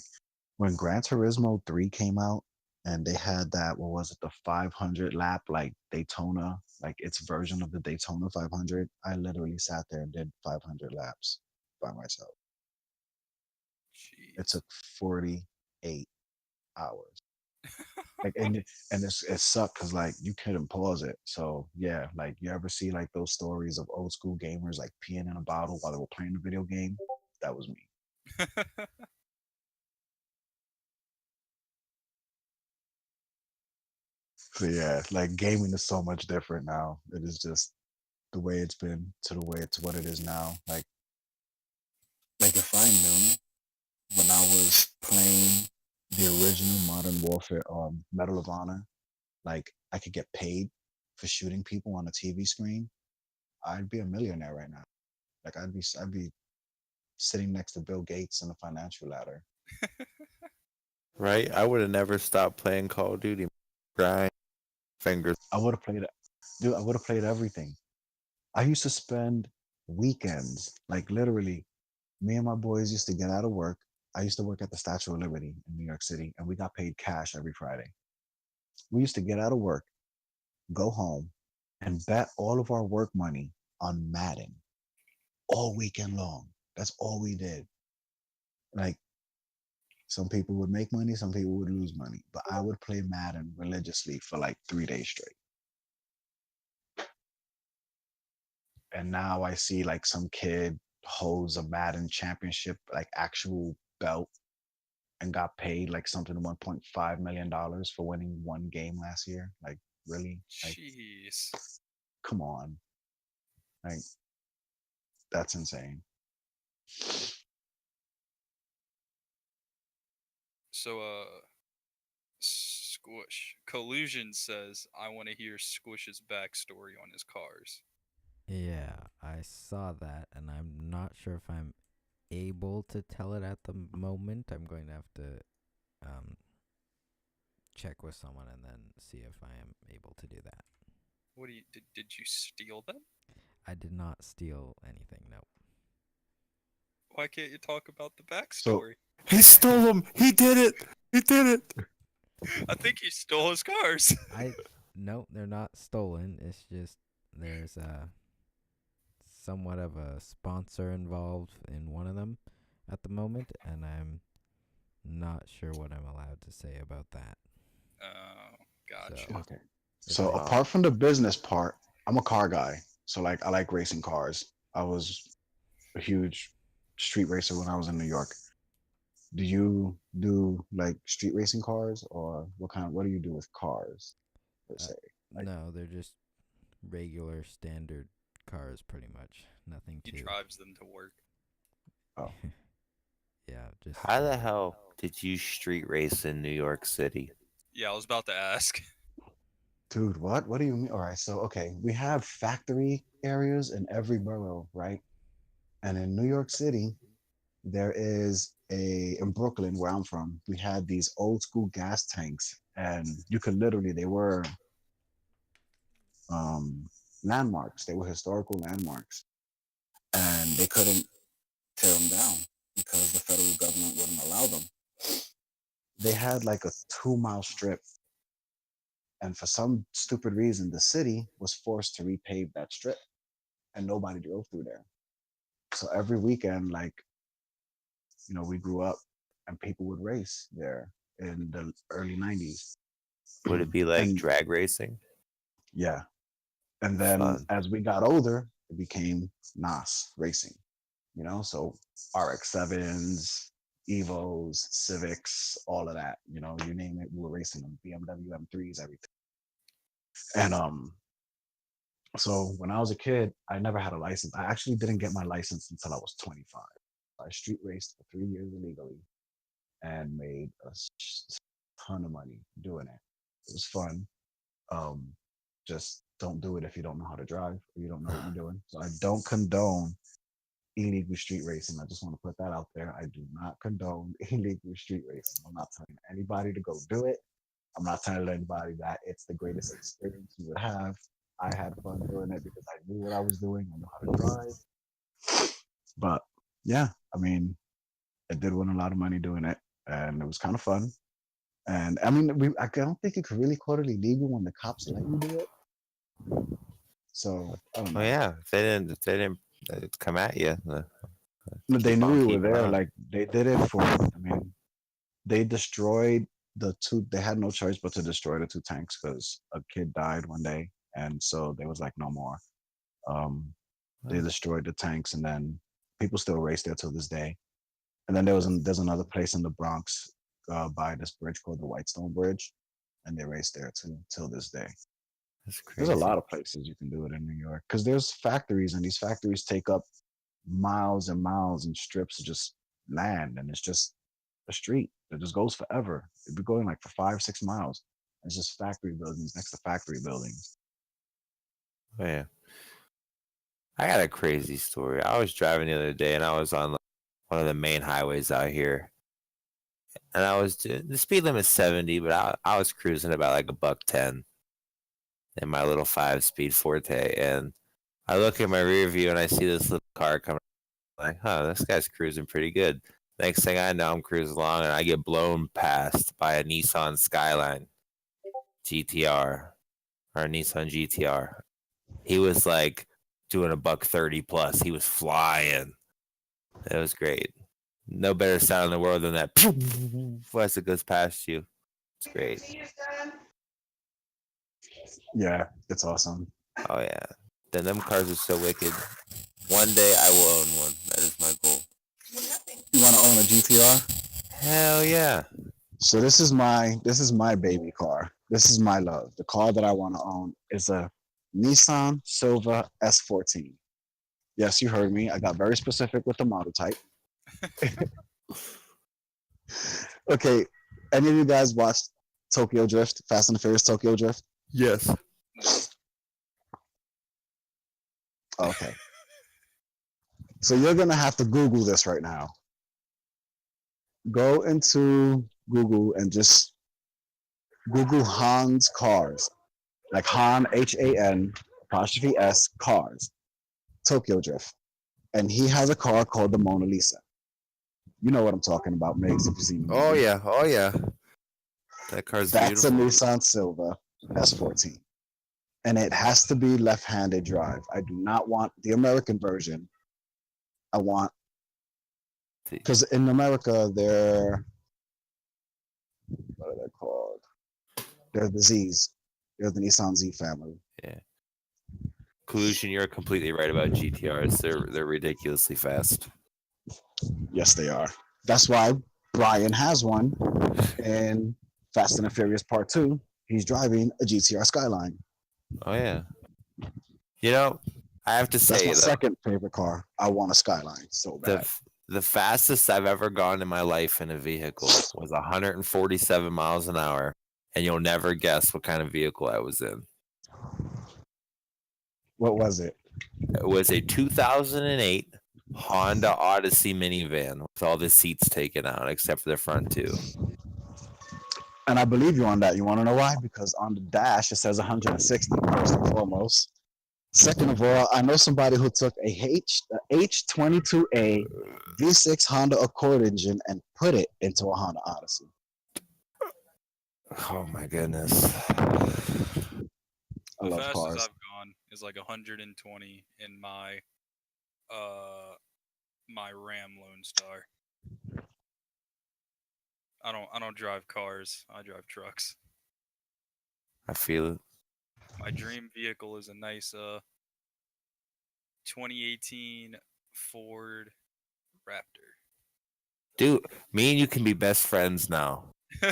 B: when Gran Turismo 3 came out, and they had that, what was it, the 500 lap, like Daytona, like its version of the Daytona 500. I literally sat there and did 500 laps by myself. It
A: Jeez.
B: took 48 hours. Like, and it sucked because like you couldn't pause it. So yeah, like you ever see like those stories of old school gamers like peeing in a bottle while they were playing the video game? That was me. So yeah, like gaming is so much different now. It is just the way it's been to the way it's what it is now. Like if I knew when I was playing the original Modern Warfare Medal of Honor, like I could get paid for shooting people on a TV screen, I'd be a millionaire right now. Like I'd be sitting next to Bill Gates in the financial ladder.
C: Right? I would have never stopped playing Call of Duty. Grind fingers.
B: I would have played, dude. I would have played everything. I used to spend weekends, like literally, me and my boys used to get out of work. I used to work at the Statue of Liberty in New York City, and we got paid cash every Friday. We used to get out of work, go home, and bet all of our work money on Madden all weekend long. That's all we did. Like some people would make money, some people would lose money, but I would play Madden religiously for like 3 days straight. And now I see like some kid holds a Madden championship, like actual belt, and got paid like something $1.5 million for winning one game last year. Like, really? Like,
A: Jeez.
B: come on. Like, that's insane.
A: So, Squish. Collusion says, I want to hear Squish's backstory on his cars.
D: Yeah. I saw that, and I'm not sure if I'm able to tell it at the moment. I'm going to have to check with someone and then see if I am able to do that.
A: What do you did you steal them?
D: I did not steal anything, no.
A: Why can't you talk about the
B: So-
A: backstory?
C: He stole them. He did it. He did it.
A: I think he stole his cars.
D: No, they're not stolen. It's just there's somewhat of a sponsor involved in one of them at the moment, and I'm not sure what I'm allowed to say about that.
A: Oh, gotcha.
D: So-
B: Okay.
D: If
B: So
D: I-
B: apart from the business part, I'm a car guy. So like I like racing cars. I was a huge street racer when I was in New York. Do you do like street racing cars, or what do you do with cars per se? Like-
D: No, they're just regular standard cars, pretty much. Nothing
A: He
D: too.
A: drives them to work.
B: Oh.
D: Yeah, just.
C: How the hell did you street race in New York City?
A: Yeah, I was about to ask.
B: Dude, what? What do you mean? All right, so okay, we have factory areas in every borough, right? And in New York City, there is in Brooklyn, where I'm from, we had these old school gas tanks, and you could literally, they were landmarks. They were historical landmarks, and they couldn't tear them down because the federal government wouldn't allow them. They had like a 2-mile strip, and for some stupid reason, the city was forced to repave that strip, and nobody drove through there. So every weekend, like, we grew up, and people would race there in the early 90s.
C: Would it be like
B: And-
C: drag racing?
B: Yeah. And then
C: Fun.
B: as we got older, it became NOS racing, so RX-7s, Evos, Civics, all of that, you name it, we were racing them, BMW M3s, everything. And so when I was a kid, I never had a license. I actually didn't get my license until I was 25. I street raced for 3 years illegally and made a ton of money doing it. It was fun. Just don't do it if you don't know how to drive or you don't know what you're doing. So I don't condone illegal street racing. I just want to put that out there. I do not condone illegal street racing. I'm not telling anybody to go do it. I'm not telling anybody that it's the greatest experience you would have. I had fun doing it because I knew what I was doing. I know how to drive. But yeah, I mean, I did win a lot of money doing it, and it was kind of fun. And I mean, I don't think you could really call it illegal when the cops let you do it. So I don't know.
C: Oh yeah, if they didn't come at you.
B: No, they
C: keep
B: knew
C: on
B: we were
C: keeping
B: there.
C: on.
B: Like they did it for. I mean, they destroyed the two. They had no choice but to destroy the 2 tanks because a kid died one day, and so they was like, no more. They destroyed the tanks, and then people still race there till this day. And then there's another place in the Bronx by this bridge called the Whitestone Bridge, and they race there too till this day.
C: That's crazy.
B: There's a lot of places you can do it in New York because there's factories, and these factories take up miles and miles and strips of just land, and it's just a street that just goes forever. It'd be going like for 5-6 miles. It's just factory buildings next to factory buildings.
C: Oh, yeah. I got a crazy story. I was driving the other day, and I was on one of the main highways out here, and I was the speed limit is 70, but I was cruising about like $110 in my little 5-speed Forte, and I look at my rear view and I see this little car coming. I'm like, this guy's cruising pretty good. Next thing I know, I'm cruising along, and I get blown past by a Nissan Skyline GTR or a Nissan GTR. He was like doing $130 plus. He was flying. It was great. No better sound in the world than that as it goes past you. It's great.
B: Yeah, it's awesome.
C: Oh yeah. Then them cars are so wicked. One day I will own one. That is my goal.
B: You want to own a GTR?
C: Hell yeah.
B: So this is my baby car. This is my love. The car that I want to own is a Nissan Silva S14. Yes, you heard me. I got very specific with the model type. Okay, any of you guys watched Tokyo Drift, Fast and the Furious Tokyo Drift?
C: Yes.
B: Okay. So you're gonna have to Google this right now. Go into Google and just Google Han's cars, like Han HAN apostrophe S cars, Tokyo Drift, and he has a car called the Mona Lisa. You know what I'm talking about, Migs, if you've seen the
C: Oh
B: movie.
C: yeah, oh yeah. That car's
B: That's
C: beautiful.
B: a Nissan Silva S14, and it has to be left-handed drive. I do not want the American version. I want, because in America they're, what are they called? They're the Z's. They're the Nissan Z family.
C: Yeah. Collusion, you're completely right about GTRs. They're ridiculously fast.
B: Yes, they are. That's why Brian has one in Fast and the Furious Part 2. He's driving a GTR Skyline.
C: Oh yeah. You know, I have to
B: That's
C: say
B: my
C: though,
B: second favorite car. I want a Skyline so bad.
C: the fastest I've ever gone in my life in a vehicle was 147 miles an hour, and you'll never guess what kind of vehicle I was in.
B: What was it?
C: It was a 2008 Honda Odyssey minivan with all the seats taken out except for the front two.
B: And I believe you on that. You want to know why? Because on the dash it says 160, first and foremost. Second of all, I know somebody who took a H22A V6 Honda Accord engine and put it into a Honda Odyssey.
C: Oh my goodness.
B: I
A: The
B: love
A: fastest
B: cars.
A: I've gone is like 120 in my my Ram Lone Star. I don't drive cars. I drive trucks.
C: I feel it.
A: My dream vehicle is a nice 2018 Ford Raptor.
C: Dude, me and you can be best friends now.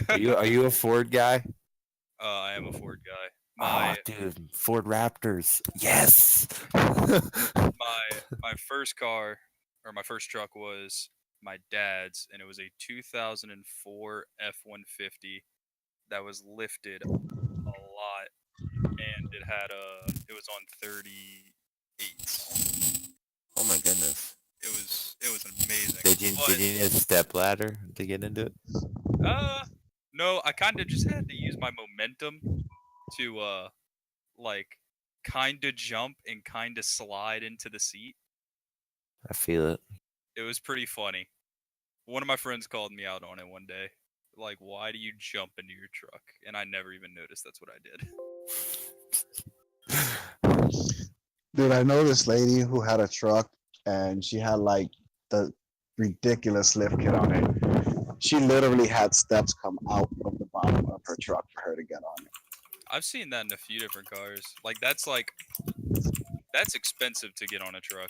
C: Are you a Ford guy?
A: I am a Ford guy.
C: Oh, dude, Ford Raptors. Yes.
A: My first car or my first truck was my dad's, and it was a 2004 F-150 that was lifted a lot, and it was on 38s.
C: Oh my goodness.
A: It was amazing.
C: Did you need a step ladder to get into it?
A: No, I kind of just had to use my momentum to like kind of jump and kind of slide into the seat.
C: I feel it.
A: It was pretty funny. One of my friends called me out on it one day. Like, why do you jump into your truck? And I never even noticed that's what I did.
B: Dude, I know this lady who had a truck and she had like the ridiculous lift kit on it. She literally had steps come out of the bottom of her truck for her to get on it.
A: I've seen that in a few different cars. That's expensive to get on a truck.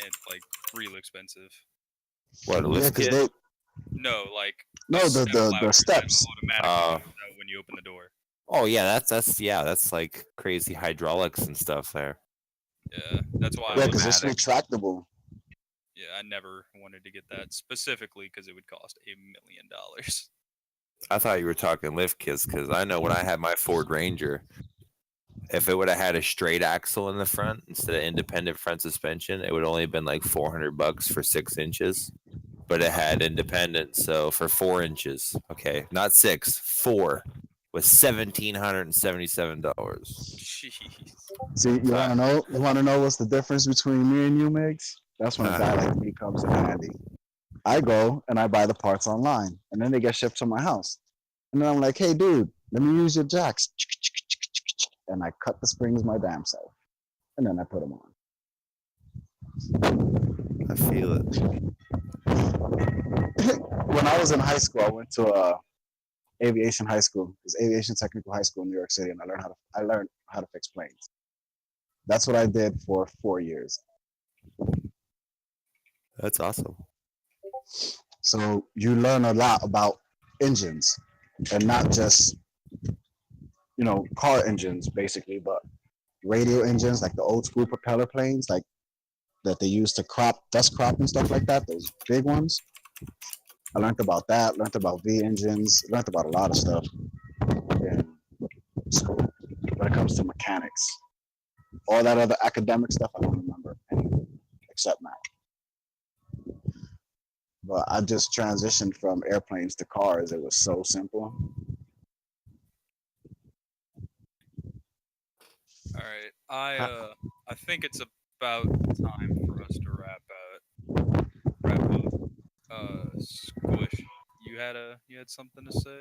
A: And like real expensive.
C: What, a lift kit?
A: No,
B: the steps.
A: Automatically when you open the door.
C: Oh yeah, that's like crazy hydraulics and stuff there.
A: Yeah, that's why.
B: Yeah, because it's retractable.
A: Yeah, I never wanted to get that specifically because it would cost $1 million.
C: I thought you were talking lift kits because I know when I had my Ford Ranger, if it would have had a straight axle in the front instead of independent front suspension, it would only have been like $400 for 6 inches. But it had independent, so for 4 inches, okay, not 6, 4, was $1,777.
A: Jeez.
B: See, you want to know what's the difference between me and you, Migs? That's when a guy like me comes in handy. I go and I buy the parts online, and then they get shipped to my house. And then I'm like, hey, dude, let me use your jacks. And I cut the springs my damn self. And then I put them on.
C: I feel it.
B: When I was in high school, I went to aviation high school. It was aviation technical high school in New York City, and I learned how to fix planes. That's what I did for 4 years.
C: That's awesome.
B: So you learn a lot about engines, and not just car engines basically, but radio engines, like the old school propeller planes, like that they used to dust crop and stuff like that, those big ones. I learned about that, learned about V engines, learned about a lot of stuff in school when it comes to mechanics. All that other academic stuff, I don't remember anything. except now. But I just transitioned from airplanes to cars. It was so simple.
A: All right, I think it's about time for us to wrap up. Squish, you had something to say?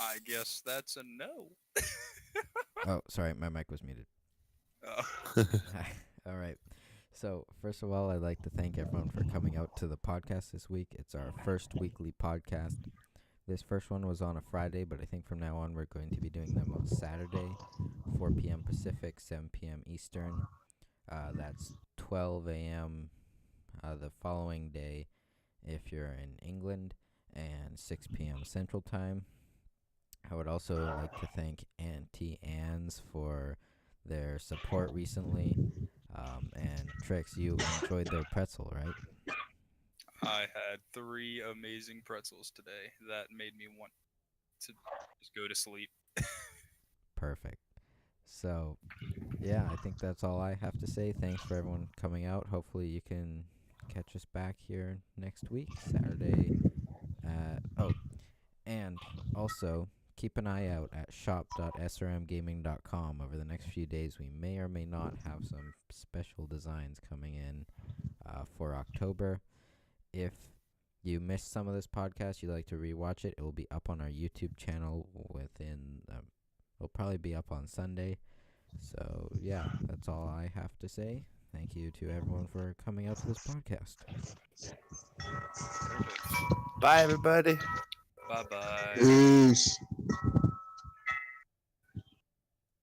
A: I guess that's a no.
D: Oh, sorry, my mic was muted.
A: Oh.
D: All right. So, first of all, I'd like to thank everyone for coming out to the podcast this week. It's our first weekly podcast. This first one was on a Friday, but I think from now on we're going to be doing them on Saturday, 4 p.m. Pacific, 7 p.m. Eastern. That's 12 a.m. The following day if you're in England, and 6 p.m. Central Time. I would also like to thank Auntie Anne's for their support recently. And Trix, you enjoyed their pretzel, right?
A: I had 3 amazing pretzels today. That made me want to just go to sleep.
D: Perfect. So, yeah, I think that's all I have to say. Thanks for everyone coming out. Hopefully you can catch us back here next week, Saturday. And also keep an eye out at shop.srmgaming.com. Over the next few days, we may or may not have some special designs coming in for October. If you missed some of this podcast, you'd like to rewatch it, it will be up on our YouTube channel it'll probably be up on Sunday. So, yeah, that's all I have to say. Thank you to everyone for coming out to this podcast.
C: Bye, everybody.
A: Bye-bye.
B: Peace.